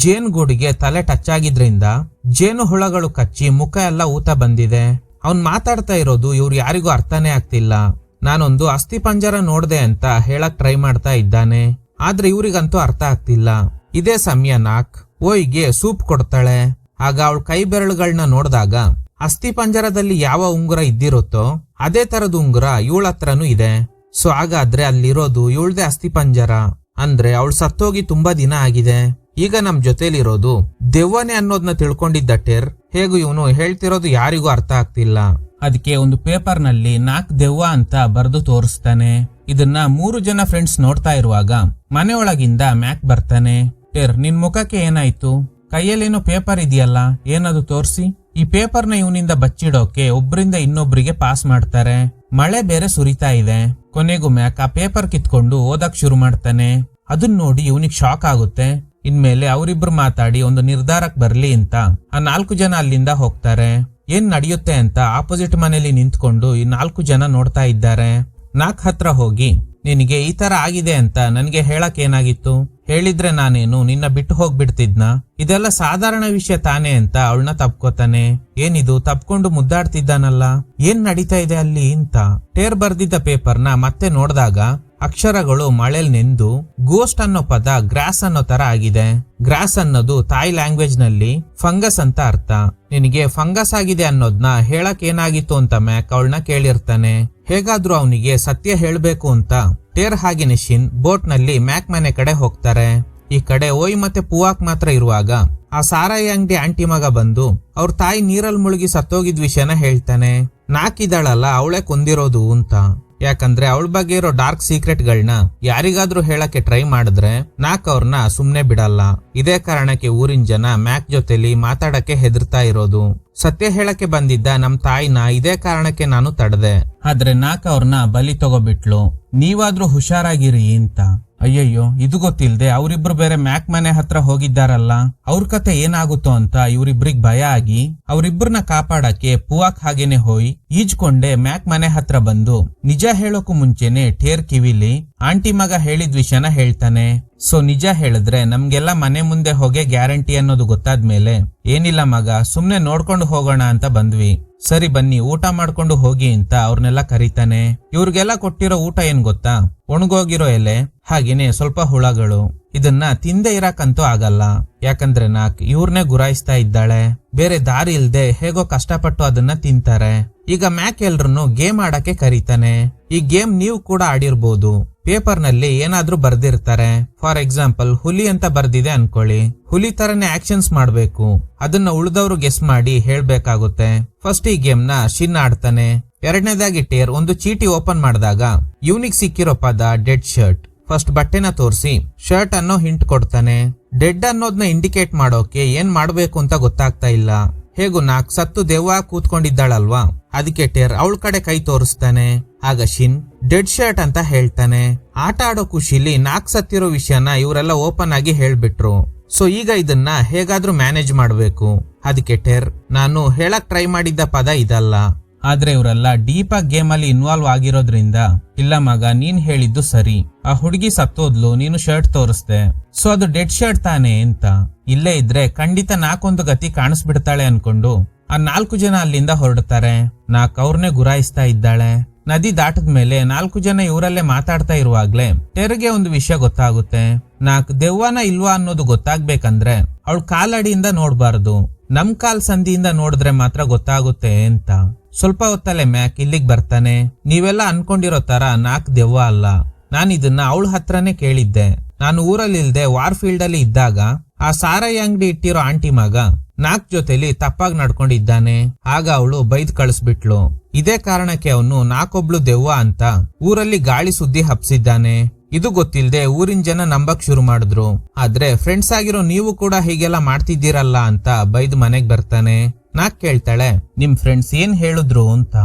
ಜೇನು ಗೂಡಿಗೆ ತಲೆ ಟಚ್ ಆಗಿದ್ರಿಂದ ಜೇನು ಹುಳಗಳು ಕಚ್ಚಿ ಮುಖ ಎಲ್ಲ ಊತ ಬಂದಿದೆ. ಅವನ್ ಮಾತಾಡ್ತಾ ಇರೋದು ಇವ್ರು ಯಾರಿಗೂ ಅರ್ಥನೇ ಆಗ್ತಿಲ್ಲ. ನಾನೊಂದು ಅಸ್ಥಿ ಪಂಜರ ನೋಡ್ದೆ ಅಂತ ಹೇಳಕ್ ಟ್ರೈ ಮಾಡ್ತಾ ಇದ್ದಾನೆ, ಆದ್ರೆ ಇವ್ರಿಗಂತೂ ಅರ್ಥ ಆಗ್ತಿಲ್ಲ. ಇದೇ ಸಮಯ ನಾಕ್ ಗೆ ಸೂಪ್ ಕೊಡ್ತಾಳೆ. ಆಗ ಅವಳ ಕೈ ಬೆರಳುಗಳನ್ನ ನೋಡಿದಾಗ ಅಸ್ಥಿ ಪಂಜರದಲ್ಲಿ ಯಾವ ಉಂಗುರ ಇದ್ದಿರುತ್ತೋ ಅದೇ ತರದ ಉಂಗುರ ಇವಳ ಹತ್ರನೂ ಇದೆ. ಸೊ ಹಾಗಾದ್ರೆ ಅಲ್ಲಿರೋದು ಇವಳ್ದೇ ಅಸ್ಥಿ ಪಂಜರ. ಅಂದ್ರೆ ಅವಳು ಸತ್ತೋಗಿ ತುಂಬಾ ದಿನ ಆಗಿದೆ. ಈಗ ನಮ್ ಜೊತೆಲಿರೋದು ದೆವ್ವನೆ ಅನ್ನೋದನ್ನ ತಿಳ್ಕೊಂಡಿದ್ದ ಟೆರ್ ಹೇಗೂ ಇವನು ಹೇಳ್ತಿರೋದು ಯಾರಿಗೂ ಅರ್ಥ ಆಗ್ತಿಲ್ಲ. ಅದಕ್ಕೆ ಒಂದು ಪೇಪರ್ ನಲ್ಲಿ ನಾಕ್ ದೆವ್ವ ಅಂತ ಬರೆದು ತೋರಿಸ್ತಾನೆ. ಇದನ್ನ 3 ಜನ ಫ್ರೆಂಡ್ಸ್ ನೋಡ್ತಾ ಇರುವಾಗ ಮನೆಯೊಳಗಿಂದ ಮ್ಯಾಕ್ ಬರ್ತಾನೆ. ಟೆರ್, ನಿನ್ ಮುಖಕ್ಕೆ ಏನಾಯ್ತು? ಕೈಯಲ್ಲೇನೋ ಪೇಪರ್ ಇದೆಯಲ್ಲ, ಏನದು ತೋರ್ಸಿ. ಈ ಪೇಪರ್ನ ಇವನಿಂದ ಬಚ್ಚಿಡೋಕೆ ಒಬ್ರಿಂದ ಇನ್ನೊಬ್ರಿಗೆ ಪಾಸ್ ಮಾಡ್ತಾರೆ. ಮಳೆ ಬೇರೆ ಸುರಿತಾ ಇದೆ. ಕೊನೆಗೂ ಮ್ಯಾಕ್ ಆ ಪೇಪರ್ ಕಿತ್ಕೊಂಡು ಓದಕ್ ಶುರು ಮಾಡ್ತಾನೆ. ಅದನ್ನ ನೋಡಿ ಇವನಿಗೆ ಶಾಕ್ ಆಗುತ್ತೆ. ಇನ್ಮೇಲೆ ಅವರಿಬ್ರು ಮಾತಾಡಿ ಒಂದು ನಿರ್ಧಾರಕ್ ಬರ್ಲಿ ಅಂತ ಆ 4 ಜನ ಅಲ್ಲಿಂದ ಹೋಗ್ತಾರೆ. ಏನ್ ನಡೆಯುತ್ತೆ ಅಂತ ಆಪೋಸಿಟ್ ಮನೇಲಿ ನಿಂತ್ಕೊಂಡು ಈ 4 ಜನ ನೋಡ್ತಾ ಇದ್ದಾರೆ. ನಾಕ್ ಹತ್ರ ಹೋಗಿ, ನಿನಗೆ ಈ ತರ ಆಗಿದೆ ಅಂತ ನನ್ಗೆ ಹೇಳಕ್ ಏನಾಗಿತ್ತು? ಹೇಳಿದ್ರೆ ನಾನೇನು ನಿನ್ನ ಬಿಟ್ಟು ಹೋಗ್ಬಿಡ್ತಿದ್ನ? ಇದೆಲ್ಲ ಸಾಧಾರಣ ವಿಷಯ ತಾನೇ ಅಂತ ಅವಳನ್ನ ತಪ್ಕೋತಾನೆ. ಏನಿದು ತಪ್ಕೊಂಡು ಮುದ್ದಾಡ್ತಿದ್ದಾನಲ್ಲ, ಏನ್ ನಡೀತಾ ಇದೆ ಅಲ್ಲಿ ಅಂತ. ಟೇರ್ ಬರ್ದಿದ್ದ ಪೇಪರ್ನ ಮತ್ತೆ ನೋಡಿದಾಗ ಅಕ್ಷರಗಳು ಮಳೆಲ್ ನೆಂದು ಗೋಸ್ಟ್ ಅನ್ನೋ ಪದ ಗ್ರಾಸ್ ಅನ್ನೋ ತರ ಆಗಿದೆ. ಗ್ರಾಸ್ ಅನ್ನೋದು ತಾಯಿ ಲ್ಯಾಂಗ್ವೇಜ್ ನಲ್ಲಿ ಫಂಗಸ್ ಅಂತ ಅರ್ಥ. ನಿನಗೆ ಫಂಗಸ್ ಆಗಿದೆ ಅನ್ನೋದ್ನ ಹೇಳಕ್ ಏನಾಗಿತ್ತು ಅಂತ ಮ್ಯಾಕ್ ಅವಳನ್ನ ಕೇಳಿರ್ತಾನೆ. ಹೇಗಾದ್ರೂ ಅವನಿಗೆ ಸತ್ಯ ಹೇಳ್ಬೇಕು ಅಂತ ಟೇರ್ ಹಾಗೆ ಶಿನ್ ಬೋಟ್ ನಲ್ಲಿ ಮ್ಯಾಕ್ ಮನೆ ಕಡೆ ಹೋಗ್ತಾರೆ. ಈ ಕಡೆ ಮತ್ತೆ ಪೂವಾಕ್ ಮಾತ್ರ ಇರುವಾಗ ಆ ಸಾರಾಯಿ ಅಂಗಡಿ ಆಂಟಿ ಮಗ ಬಂದು ಅವ್ರ ತಾಯಿ ನೀರಲ್ಲಿ ಮುಳುಗಿ ಸತ್ತೋಗಿದ್ ವಿಷಯನ ಹೇಳ್ತಾನೆ. ನಾಕಿದಾಳಲ್ಲ ಅವಳೆ ಕೊಂದಿರೋದು ಅಂತ. ಯಾಕಂದ್ರೆ ಅವಳ ಬಗ್ಗೆ ಇರೋ ಡಾರ್ಕ್ ಸೀಕ್ರೆಟ್ ಗಳನ್ನ ಯಾರಿಗಾದ್ರೂ ಹೇಳಕ್ಕೆ ಟ್ರೈ ಮಾಡಿದ್ರೆ ನಾಕ್ ಅವ್ರನ್ನ ಸುಮ್ನೆ ಬಿಡಲ್ಲ. ಇದೇ ಕಾರಣಕ್ಕೆ ಊರಿನ ಜನ ಮ್ಯಾಕ್ ಜೊತೆಲಿ ಮಾತಾಡಕ್ಕೆ ಹೆದರ್ತಾ ಇರೋದು. ಸತ್ಯ ಹೇಳಕ್ಕೆ ಬಂದಿದ್ದ ನಮ್ ತಾಯಿನ ಇದೇ ಕಾರಣಕ್ಕೆ ನಾನು ತಡೆದೆ. ಆದ್ರೆ ನಾಕ್ ಅವ್ರನ್ನ ಬಲಿ ತಗೋಬಿಟ್ಲು. ನೀವಾದ್ರೂ ಹುಷಾರಾಗಿರಿ ಅಂತ. ಅಯ್ಯಯ್ಯೋ, ಇದು ಗೊತ್ತಿಲ್ದೆ ಅವರಿಬ್ರು ಬೇರೆ ಮ್ಯಾಕ್ ಮನೆ ಹತ್ರ ಹೋಗಿದ್ದಾರಲ್ಲ, ಅವ್ರ ಕತೆ ಏನಾಗುತ್ತೋ ಅಂತ ಇವ್ರಿಬ್ರಿಗ್ ಭಯ ಆಗಿ ಅವ್ರಿಬ್ರನ್ನ ಕಾಪಾಡಕ್ಕೆ ಪುವಾಕ್ ಹಾಗೇನೆ ಹೋಯ್ ಈಜ್ಕೊಂಡೆ ಮ್ಯಾಕ್ ಮನೆ ಹತ್ರ ಬಂದು ನಿಜ ಹೇಳೋಕು ಮುಂಚೆನೆ ಟೇರ್ ಕಿವಿಲಿ ಆಂಟಿ ಮಗ ಹೇಳಿದ ವಿಷಯನ ಹೇಳ್ತಾನೆ. ಸೊ ನಿಜ ಹೇಳಿದ್ರೆ ನಮ್ಗೆಲ್ಲ ಮನೆ ಮುಂದೆ ಹೋಗೇ ಗ್ಯಾರಂಟಿ ಅನ್ನೋದು ಗೊತ್ತಾದ್ಮೇಲೆ, ಏನಿಲ್ಲ ಮಗ, ಸುಮ್ನೆ ನೋಡ್ಕೊಂಡು ಹೋಗೋಣ ಅಂತ ಬಂದ್ವಿ. ಸರಿ ಬನ್ನಿ ಊಟ ಮಾಡ್ಕೊಂಡು ಹೋಗಿ ಅಂತ ಅವ್ರನ್ನೆಲ್ಲ ಕರೀತಾನೆ. ಇವ್ರಿಗೆಲ್ಲ ಕೊಟ್ಟಿರೋ ಊಟ ಏನ್ ಗೊತ್ತಾ? ಒಣಗೋಗಿರೋ ಎಲೆ ಹಾಗೇನೆ ಸ್ವಲ್ಪ ಹುಳಗಳು. ಇದನ್ನ ತಿಂದೆ ಇರಕ್ಕಂತೂ ಆಗಲ್ಲ, ಯಾಕಂದ್ರೆ ನಾಕ್ ಇವ್ರನ್ನೇ ಗುರಾಯಿಸ್ತಾ ಇದ್ದಾಳೆ. ಬೇರೆ ದಾರಿ ಇಲ್ದೆ ಹೇಗೋ ಕಷ್ಟಪಟ್ಟು ಅದನ್ನ ತಿಂತಾರೆ. ಈಗ ಮ್ಯಾಕ್ ಎಲ್ರನ್ನು ಗೇಮ್ ಆಡಕ್ಕೆ ಕರೀತಾನೆ. ಈ ಗೇಮ್ ನೀವು ಕೂಡ ಆಡಿರ್ಬೋದು. ಪೇಪರ್ ನಲ್ಲಿ ಏನಾದ್ರೂ ಬರ್ದಿರ್ತಾರೆ. ಫಾರ್ ಎಕ್ಸಾಂಪಲ್ ಹುಲಿ ಅಂತ ಬರ್ದಿದೆ ಅನ್ಕೊಳ್ಳಿ. ಹುಲಿ ತರನೇ ಆಕ್ಷನ್ಸ್ ಮಾಡ್ಬೇಕು. ಅದನ್ನ ಉಳಿದವ್ರು ಗೆಸ್ ಮಾಡಿ ಹೇಳ್ಬೇಕಾಗುತ್ತೆ. ಫಸ್ಟ್ ಈ ಗೇಮ್ ನ ಶಿನ್ ಆಡ್ತಾನೆ. ಎರಡನೇದಾಗಿ ಟೇರ್ ಒಂದು ಚೀಟಿ ಓಪನ್ ಮಾಡಿದಾಗ ಇವನಿಗ್ ಸಿಕ್ಕಿರೋ ಪದ ಡೆಡ್ ಶರ್ಟ್. ಫಸ್ಟ್ ಬಟ್ಟೆನ ತೋರಿಸಿ ಶರ್ಟ್ ಅನ್ನೋ ಹಿಂಟ್ ಕೊಡ್ತಾನೆ. ಡೆಡ್ ಅನ್ನೋದ್ನ ಇಂಡಿಕೇಟ್ ಮಾಡೋಕೆ ಏನ್ ಮಾಡ್ಬೇಕು ಅಂತ ಗೊತ್ತಾಗ್ತಾ ಇಲ್ಲ. ಹೇಗೂ ನಾಕ್ ಸತ್ತು ದೆವ್ವ ಕೂತ್ಕೊಂಡಿದ್ದಾಳಲ್ವಾ, ಅದಕ್ಕೆ ಟೇರ್ ಅವಳ ಕಡೆ ಕೈ ತೋರಿಸ್ತಾನೆ. ಆಗ ಶಿನ್ ಡೆಡ್ ಶರ್ಟ್ ಅಂತ ಹೇಳ್ತಾನೆ. ಆಟ ಆಡೋ ಖುಷಿಲಿ ನಾಕ್ ಸತ್ತಿರೋ ವಿಷಯನ ಇವರೆಲ್ಲ ಓಪನ್ ಆಗಿ ಹೇಳ್ಬಿಟ್ರು. ಸೊ ಈಗ ಇದನ್ನ ಹೇಗಾದ್ರೂ ಮ್ಯಾನೇಜ್ ಮಾಡ್ಬೇಕು. ಅದಕ್ಕೆ ಟೇರ್ ನಾನು ಹೇಳಕ್ ಟ್ರೈ ಮಾಡಿದ್ದ ಪದ ಇದಲ್ಲ. ಆದ್ರೆ ಇವರೆಲ್ಲ ಡೀಪ್ ಆಗಿ ಗೇಮ್ ಅಲ್ಲಿ ಇನ್ವಾಲ್ವ್ ಆಗಿರೋದ್ರಿಂದ, ಇಲ್ಲ ಮಗ ನೀನ್ ಹೇಳಿದ್ದು ಸರಿ, ಆ ಹುಡುಗಿ ಸತ್ತೋದ್ಲು, ನೀನು ಶರ್ಟ್ ತೋರಿಸ್ದೆ, ಸೊ ಅದು ಡೆಡ್ ಶರ್ಟ್ ತಾನೆ ಅಂತ. ಇಲ್ಲೇ ಇದ್ರೆ ಖಂಡಿತ ನಾಕೊಂದು ಗತಿ ಕಾಣಿಸ್ಬಿಡ್ತಾಳೆ ಅನ್ಕೊಂಡು ಆ 4 ಜನ ಅಲ್ಲಿಂದ ಹೊರಡ್ತಾರೆ. ನಾಕ್ ಅವ್ರನ್ನೇ ಗುರಾಯಿಸ್ತಾ ಇದ್ದಾಳೆ. ನದಿ ದಾಟದ್ಮೇಲೆ 4 ಜನ ಇವರಲ್ಲೇ ಮಾತಾಡ್ತಾ ಇರುವಾಗ್ಲೇ ಟೆರ್ಗೆ ಒಂದು ವಿಷಯ ಗೊತ್ತಾಗುತ್ತೆ. ನಾಕ್ ದೆವ್ವನ ಇಲ್ವಾ ಅನ್ನೋದು ಗೊತ್ತಾಗ್ಬೇಕಂದ್ರೆ ಅವಳು ಕಾಲಡಿಯಿಂದ ನೋಡ್ಬಾರ್ದು, ನಮ್ ಕಾಲ್ ಸಂದಿಯಿಂದ ನೋಡಿದ್ರೆ ಮಾತ್ರ ಗೊತ್ತಾಗುತ್ತೆ ಅಂತ. ಸ್ವಲ್ಪ ಹೊತ್ತಲ್ಲೇ ಮ್ಯಾಕ್ ಇಲ್ಲಿಗ್ ಬರ್ತಾನೆ. ನೀವೆಲ್ಲ ಅನ್ಕೊಂಡಿರೋ ತರ ನಾಕ್ ದೆವ್ವ ಅಲ್ಲ, ನಾನ್ ಇದನ್ನ ಅವಳ ಹತ್ರನೇ ಕೇಳಿದ್ದೆ. ನಾನು ಊರಲ್ಲಿ ಇಲ್ದೆ ವಾರ್ ಫೀಲ್ಡ್ ಅಲ್ಲಿ ಇದ್ದಾಗ ಆ ಸಾರಾಯಿ ಅಂಗಡಿ ಇಟ್ಟಿರೋ ಆಂಟಿ ಮಗ ನಾಕ್ ಜೊತೆಲಿ ತಪ್ಪಾಗಿ ನಡ್ಕೊಂಡಿದ್ದಾನೆ. ಆಗ ಅವಳು ಬೈದ್ ಕಳಿಸ್ಬಿಟ್ಲು. ಇದೇ ಕಾರಣಕ್ಕೆ ಅವನು ನಾಕೊಬ್ಳು ದೆವ್ವ ಅಂತ ಊರಲ್ಲಿ ಗಾಳಿ ಸುದ್ದಿ ಹಬ್ಸಿದ್ದಾನೆ. ಇದು ಗೊತ್ತಿಲ್ದೆ ಊರಿನ ಜನ ನಂಬಕ್ ಶುರು ಮಾಡಿದ್ರು. ಆದ್ರೆ ಫ್ರೆಂಡ್ಸ್ ಆಗಿರೋ ನೀವು ಕೂಡ ಹೀಗೆಲ್ಲ ಮಾಡ್ತಿದ್ದೀರಲ್ಲ ಅಂತ ಬೈದ್ ಮನೆಗ್ ಬರ್ತಾನೆ. ನಾಕ್ ಕೇಳ್ತಾಳೆ, ನಿಮ್ ಫ್ರೆಂಡ್ಸ್ ಏನ್ ಹೇಳಿದ್ರು ಅಂತ.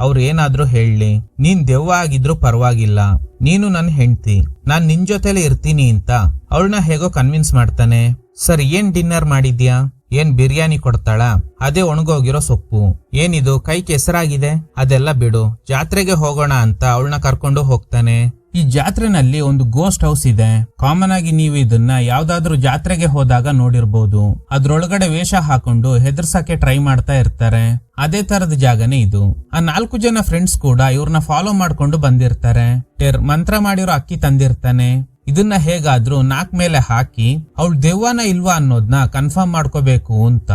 ಅವ್ರು ಏನಾದ್ರೂ ಹೇಳಿ, ನೀನ್ ದೆವ್ವ ಆಗಿದ್ರು ಪರವಾಗಿಲ್ಲ, ನೀನು ನನ್ ಹೆಂಡ್ತಿ, ನಾನ್ ನಿನ್ ಜೊತೆಲೆ ಇರ್ತೀನಿ ಅಂತ ಅವಳನ್ನ ಹೇಗೋ ಕನ್ವಿನ್ಸ್ ಮಾಡ್ತಾನೆ. ಸರಿ ಏನ್ ಡಿನ್ನರ್ ಮಾಡಿದ್ಯಾ? ಏನ್ ಬಿರಿಯಾನಿ ಕೊಡ್ತಾಳ? ಅದೇ ಒಣಗೋಗಿರೋ ಸೊಪ್ಪು. ಏನಿದು ಕೈ ಕೆಸರಾಗಿದೆ? ಅದೆಲ್ಲ ಬಿಡು, ಜಾತ್ರೆಗೆ ಹೋಗೋಣ ಅಂತ ಅವಳನ್ನ ಕರ್ಕೊಂಡು ಹೋಗ್ತಾನೆ. ಈ ಜಾತ್ರೆನಲ್ಲಿ ಒಂದು ಗೋಸ್ಟ್ ಹೌಸ್ ಇದೆ. ಕಾಮನ್ ಆಗಿ ನೀವು ಇದನ್ನ ಯಾವ್ದಾದ್ರು ಜಾತ್ರೆಗೆ ಹೋದಾಗ ನೋಡಿರ್ಬೋದು. ಅದ್ರೊಳಗಡೆ ವೇಷ ಹಾಕೊಂಡು ಹೆದರ್ಸಕ್ಕೆ ಟ್ರೈ ಮಾಡ್ತಾ ಇರ್ತಾರೆ. ಅದೇ ತರದ ಜಾಗನೇ ಇದು. ಆ 4 ಜನ ಫ್ರೆಂಡ್ಸ್ ಕೂಡ ಇವ್ರನ್ನ ಫಾಲೋ ಮಾಡ್ಕೊಂಡು ಬಂದಿರ್ತಾರೆ. ಟೆರ್ ಮಂತ್ರ ಮಾಡಿರೋ ಅಕ್ಕಿ ತಂದಿರ್ತಾನೆ. ಇದನ್ನ ಹೇಗಾದ್ರೂ ನಾಕ್ ಮೇಲೆ ಹಾಕಿ ಅವಳು ದೆವ್ವನ ಇಲ್ವಾ ಅನ್ನೋದ್ನ ಕನ್ಫರ್ಮ್ ಮಾಡ್ಕೋಬೇಕು ಅಂತ.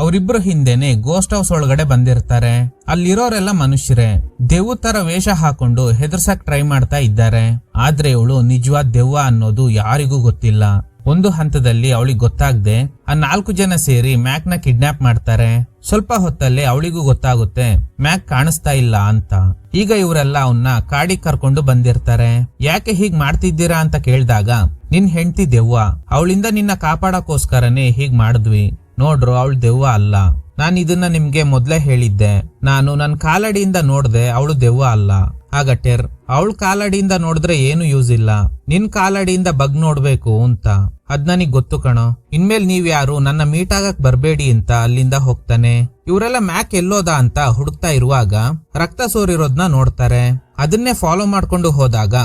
ಅವರಿಬ್ರು ಹಿಂದೆನೆ ಗೋಸ್ಟ್ ಹೌಸ್ ಒಳಗಡೆ ಬಂದಿರ್ತಾರೆ. ಅಲ್ಲಿರೋರೆಲ್ಲ ಮನುಷ್ಯರೇ, ದೆವ್ವ ತರ ವೇಷ ಹಾಕೊಂಡು ಹೆದರ್ಸಕ್ ಟ್ರೈ ಮಾಡ್ತಾ ಇದ್ದಾರೆ. ಆದ್ರೆ ಇವಳು ನಿಜವಾದ ದೆವ್ವ ಅನ್ನೋದು ಯಾರಿಗೂ ಗೊತ್ತಿಲ್ಲ. ಒಂದು ಹಂತದಲ್ಲಿ ಅವಳಿಗೆ ಗೊತ್ತಾಗ್ದೆ ಆ 4 ಜನ ಸೇರಿ ಮ್ಯಾಕ್ ನ ಕಿಡ್ನಾಪ್ ಮಾಡ್ತಾರೆ. ಸ್ವಲ್ಪ ಹೊತ್ತಲ್ಲೇ ಅವಳಿಗೂ ಗೊತ್ತಾಗುತ್ತೆ ಮ್ಯಾಕ್ ಕಾಣಿಸ್ತಾ ಇಲ್ಲ ಅಂತ. ಈಗ ಇವರೆಲ್ಲ ಅವನ್ನ ಕಾಡಿಗೆ ಕರ್ಕೊಂಡು ಬಂದಿರ್ತಾರೆ. ಯಾಕೆ ಹೀಗ್ ಮಾಡ್ತಿದ್ದೀರಾ ಅಂತ ಕೇಳಿದಾಗ, ನಿನ್ ಹೆಂಡತಿ ದೆವ್ವ, ಅವಳಿಂದ ನಿನ್ನ ಕಾಪಾಡಕ್ಕೋಸ್ಕರನೇ ಹೀಗ್ ಮಾಡಿದ್ವಿ. ನೋಡ್ರು ಅವಳು ದೆವ್ವ ಅಲ್ಲ, ನಾನ್ ಇದನ್ನ ನಿಮ್ಗೆ ಮೊದ್ಲೇ ಹೇಳಿದ್ದೆ. ನಾನು ನನ್ ಕಾಲಡಿಯಿಂದ ನೋಡ್ದೆ, ಅವಳು ದೆವ್ವ ಅಲ್ಲ. ಆಗ ಟೆರ್, ಅವಳ ಕಾಲಡಿಯಿಂದ ನೋಡಿದ್ರೆ ಏನು ಯೂಸ್ ಇಲ್ಲ, ನಿನ್ ಕಾಲಡಿಯಿಂದ ಬಗ್ ನೋಡ್ಬೇಕು ಅಂತ. ಅದ್ ನನಗ್ ಗೊತ್ತು ಕಣೋ, ಇನ್ಮೇಲ್ ನೀವ್ ಯಾರು ನನ್ನ ಮೀಟ್ ಆಗಕ್ ಬರ್ಬೇಡಿ ಅಂತ ಅಲ್ಲಿಂದ ಹೋಗ್ತಾನೆ. ಇವರೆಲ್ಲ ಮ್ಯಾಕ್ ಎಲ್ಲೋದ ಅಂತ ಹುಡುಕ್ತಾ ಇರುವಾಗ ರಕ್ತ ಸೋರಿರೋದ್ನ ನೋಡ್ತಾರೆ. ಅದನ್ನೇ ಫಾಲೋ ಮಾಡ್ಕೊಂಡು ಹೋದಾಗ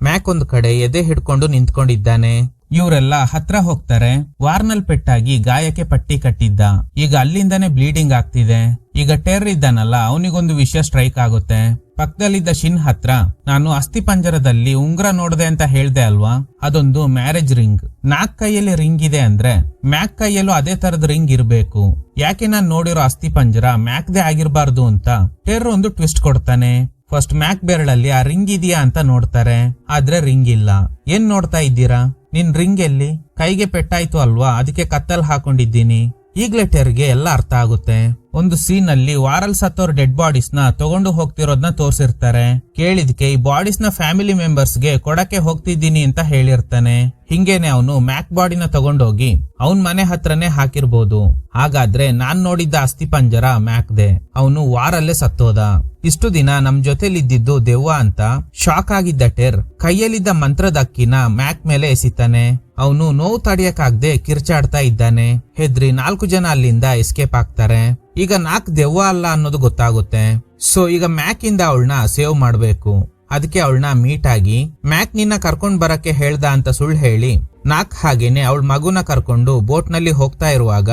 ಮ್ಯಾಕ್ ಒಂದ್ ಕಡೆ ಎದೆ ಹಿಡ್ಕೊಂಡು ನಿಂತ್ಕೊಂಡಿದ್ದಾನೆ. ಇವರೆಲ್ಲ ಹತ್ರ ಹೋಗ್ತಾರೆ. ವಾರ್ನಲ್ ಪೆಟ್ಟಾಗಿ ಗಾಯಕ್ಕೆ ಪಟ್ಟಿ ಕಟ್ಟಿದ್ದ. ಈಗ ಅಲ್ಲಿಂದಾನೆ ಬ್ಲೀಡಿಂಗ್ ಆಗ್ತಿದೆ. ಈಗ ಟೆರ್ ಇದ್ದಾನಲ್ಲ, ಅವನಿಗೊಂದು ವಿಷಯ ಸ್ಟ್ರೈಕ್ ಆಗುತ್ತೆ. ಪಕ್ಕದಲ್ಲಿದ್ದ ಶಿನ್ ಹತ್ರ, ನಾನು ಅಸ್ಥಿ ಪಂಜರದಲ್ಲಿ ಉಂಗ್ರ ನೋಡ್ದೆ ಅಂತ ಹೇಳ್ದೆ ಅಲ್ವಾ, ಅದೊಂದು ಮ್ಯಾರೇಜ್ ರಿಂಗ್. ನಾಕ್ ಕೈಯಲ್ಲಿ ರಿಂಗ್ ಇದೆ ಅಂದ್ರೆ ಮ್ಯಾಕ್ ಕೈಯಲ್ಲೂ ಅದೇ ತರದ ರಿಂಗ್ ಇರ್ಬೇಕು. ಯಾಕೆ ನಾನ್ ನೋಡಿರೋ ಅಸ್ಥಿ ಪಂಜರ ಮ್ಯಾಕ್ದೇ ಆಗಿರ್ಬಾರ್ದು ಅಂತ ಟೆರ್ ಒಂದು ಟ್ವಿಸ್ಟ್ ಕೊಡ್ತಾನೆ. ಫಸ್ಟ್ ಮ್ಯಾಕ್ ಬೆರಳಲ್ಲಿ ಆ ರಿಂಗ್ ಇದೆಯಾ ಅಂತ ನೋಡ್ತಾರೆ. ಆದ್ರೆ ರಿಂಗ್ ಇಲ್ಲ. ಏನ್ ನೋಡ್ತಾ ಇದ್ದೀರಾ? ನಿನ್ ರಿಂಗ್ ಎಲ್ಲಿ? ಕೈಗೆ ಪೆಟ್ಟಾಯ್ತು ಅಲ್ವಾ, ಅದಕ್ಕೆ ಕತ್ತಲ್ ಹಾಕೊಂಡಿದ್ದೀನಿ. ಈಗ್ಲೇ ಟೆರ್ಗೆ ಎಲ್ಲ ಅರ್ಥ ಆಗುತ್ತೆ. ಒಂದು ಸೀನ್ ಅಲ್ಲಿ ವಾರಲ್ ಸತ್ತೋರ್ ಡೆಡ್ ಬಾಡೀಸ್ ನ ತಗೊಂಡು ಹೋಗ್ತಿರೋದ್ನ ತೋರ್ಸಿರ್ತಾರೆ. ಕೇಳಿದ್ಕೆ ಈ ಬಾಡೀಸ್ ನ ಫ್ಯಾಮಿಲಿ ಮೆಂಬರ್ಸ್ ಗೆ ಕೊಡಕ್ಕೆ ಹೋಗ್ತಿದ್ದೀನಿ ಅಂತ ಹೇಳಿರ್ತಾನೆ. ಹಿಂಗೇನೆ ಅವನು ಮ್ಯಾಕ್ ಬಾಡಿನ ತಗೊಂಡೋಗಿ ಅವನ್ ಮನೆ ಹತ್ರನೇ ಹಾಕಿರ್ಬೋದು. ಹಾಗಾದ್ರೆ ನಾನ್ ನೋಡಿದ್ದ ಅಸ್ಥಿ ಪಂಜರ ಮ್ಯಾಕ್ದೆ. ಅವನು ವಾರಲ್ಲೇ ಸತ್ತೋದ. ಇಷ್ಟು ದಿನ ನಮ್ ಜೊತೆಲಿದ್ದಿದ್ದು ದೆವ್ವ ಅಂತ ಶಾಕ್ ಆಗಿದ್ದ ಟೆರ್ ಕೈಯಲ್ಲಿದ್ದ ಮಂತ್ರದ ಅಕ್ಕಿನ ಮ್ಯಾಕ್ ಮೇಲೆ ಎಸಿತಾನೆ. ಅವನು ನೋವು ತಡೆಯಕ್ಕಾಗ್ದೆ ಕಿರ್ಚಾಡ್ತಾ ಇದ್ದಾನೆ. ಹೆದ್ರಿ 4 ಜನ ಅಲ್ಲಿಂದ ಎಸ್ಕೇಪ್ ಆಗ್ತಾರೆ. ಈಗ ನಾಕ್ ದೆವ್ವ ಅಲ್ಲ ಅನ್ನೋದು ಗೊತ್ತಾಗುತ್ತೆ. ಸೊ ಈಗ ಮ್ಯಾಕ್ ಇಂದ ಅವಳನ್ನ ಸೇವ್ ಮಾಡ್ಬೇಕು. ಅದಕ್ಕೆ ಅವಳನ್ನ ಮೀಟ್ ಆಗಿ ಮ್ಯಾಕ್ ನಿನ್ನ ಕರ್ಕೊಂಡ್ ಬರಕ್ಕೆ ಹೇಳ್ದ ಅಂತ ಸುಳ್ಳು ಹೇಳಿ ನಾಕ್ ಹಾಗೇನೆ ಅವಳ ಮಗುನ ಕರ್ಕೊಂಡು ಬೋಟ್ ನಲ್ಲಿ ಹೋಗ್ತಾ ಇರುವಾಗ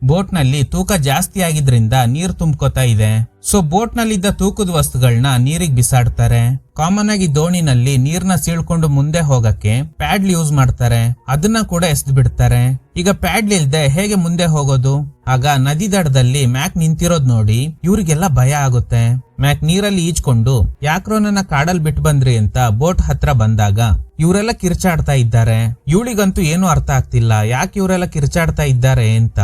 ಬೋಟ್ ನಲ್ಲಿ ತೂಕ ಜಾಸ್ತಿ ಆಗಿದ್ರಿಂದ ನೀರ್ ತುಂಬ್ಕೋತಾ ಇದೆ. ಸೊ ಬೋಟ್ ನಲ್ಲಿದ್ದ ತೂಕದ ವಸ್ತುಗಳನ್ನ ನೀರಿಗೆ ಬಿಸಾಡ್ತಾರೆ. ಕಾಮನ್ ಆಗಿ ದೋಣಿನಲ್ಲಿ ನೀರ್ನ ಸೀಳ್ಕೊಂಡು ಮುಂದೆ ಹೋಗಕ್ಕೆ ಪ್ಯಾಡ್ಲ್ ಯೂಸ್ ಮಾಡ್ತಾರೆ. ಅದನ್ನ ಕೂಡ ಎಸ್ದು ಬಿಡ್ತಾರೆ. ಈಗ ಪ್ಯಾಡ್ಲ್ ಇಲ್ದೆ ಹೇಗೆ ಮುಂದೆ ಹೋಗೋದು? ಆಗ ನದಿ ದಡದಲ್ಲಿ ಮ್ಯಾಕ್ ನಿಂತಿರೋದ್ ನೋಡಿ ಇವ್ರಿಗೆಲ್ಲ ಭಯ ಆಗುತ್ತೆ. ಮ್ಯಾಕ್ ನೀರಲ್ಲಿ ಈಜ್ಕೊಂಡು ಯಾಕ್ರೋ ನನ್ನ ಕಾಡಲ್ ಬಿಟ್ಟು ಬಂದ್ರಿ ಅಂತ ಬೋಟ್ ಹತ್ರ ಬಂದಾಗ ಇವರೆಲ್ಲ ಕಿರ್ಚಾಡ್ತಾ ಇದ್ದಾರೆ. ಇವಳಿಗಂತೂ ಏನು ಅರ್ಥ ಆಗ್ತಿಲ್ಲ, ಯಾಕೆ ಇವರೆಲ್ಲ ಕಿರ್ಚಾಡ್ತಾ ಇದ್ದಾರೆ ಅಂತ.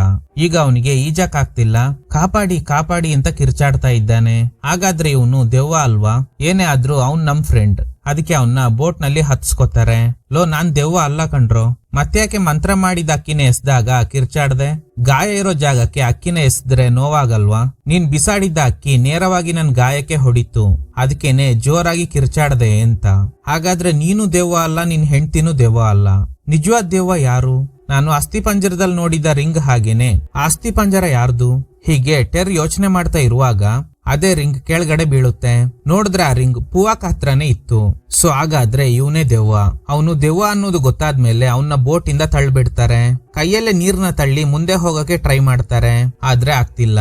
ಈಗ ಅವನಿಗೆ ಈಜಕ್ ಆಗ್ತಿಲ್ಲ. ಕಾಪಾಡಿ ಕಾಪಾಡಿ ಅಂತ ಕಿರ್ಚಾಡ್ತಾ ಇದ್ದಾನೆ. ಹಾಗಾದ್ರೆ ಇವನು ದೆವ್ವ ಅಲ್ವಾ? ಏನೇ ಆದ್ರೂ ಅವ್ನ್ ನಮ್ ಫ್ರೆಂಡ್. ಅದಕ್ಕೆ ಅವನ್ನ ಬೋಟ್ ನಲ್ಲಿ ಹತ್ಸ್ಕೊತಾರೆ. ಲೋ, ನಾನ್ ದೆವ್ವ ಅಲ್ಲ ಕಣ್ರೋ. ಮತ್ತ್ಯಾಕೆ ಮಂತ್ರ ಮಾಡಿದ ಅಕ್ಕಿನ ಎಸ್ದಾಗ ಕಿರ್ಚಾಡ್ದೆ? ಗಾಯ ಇರೋ ಜಾಗಕ್ಕೆ ಅಕ್ಕಿನ ಎಸ್ದ್ರೆ ನೋವಾಗಲ್ವಾ? ನೀನ್ ಬಿಸಾಡಿದ್ದ ಅಕ್ಕಿ ನೇರವಾಗಿ ನನ್ ಗಾಯಕ್ಕೆ ಹೊಡಿತು, ಅದಕ್ಕೇನೆ ಜೋರಾಗಿ ಕಿರ್ಚಾಡ್ದೆ ಅಂತ. ಹಾಗಾದ್ರೆ ನೀನು ದೆವ್ವ ಅಲ್ಲ, ನಿನ್ ಹೆಂಡ್ತಿನೂ ದೆವ್ವ ಅಲ್ಲ. ನಿಜವಾದ ದೆವ್ವ ಯಾರು? ನಾನು ಅಸ್ಥಿ ಪಂಜರದಲ್ಲಿ ನೋಡಿದ ರಿಂಗ್ ಹಾಗೇನೆ ಆ ಅಸ್ಥಿ ಪಂಜರ ಯಾರ್ದು? ಹೀಗೆ ಟೆರ್ ಯೋಚನೆ ಮಾಡ್ತಾ ಇರುವಾಗ ಅದೇ ರಿಂಗ್ ಕೆಳಗಡೆ ಬೀಳುತ್ತೆ. ನೋಡಿದ್ರೆ ಆ ರಿಂಗ್ ಪೂವಾಕ್ ಹತ್ರನೇ ಇತ್ತು. ಸೊ ಹಾಗಾದ್ರೆ ಇವನೇ ದೆವ್ವ. ಅವನು ದೆವ್ವ ಅನ್ನೋದು ಗೊತ್ತಾದ್ಮೇಲೆ ಅವನ್ನ ಬೋಟ್ ಇಂದ ತಳ್ಳಿಬಿಡ್ತಾರೆ. ಕೈಯಲ್ಲೇ ನೀರ್ನ ತಳ್ಳಿ ಮುಂದೆ ಹೋಗಕ್ಕೆ ಟ್ರೈ ಮಾಡ್ತಾರೆ, ಆದ್ರೆ ಆಗ್ತಿಲ್ಲ.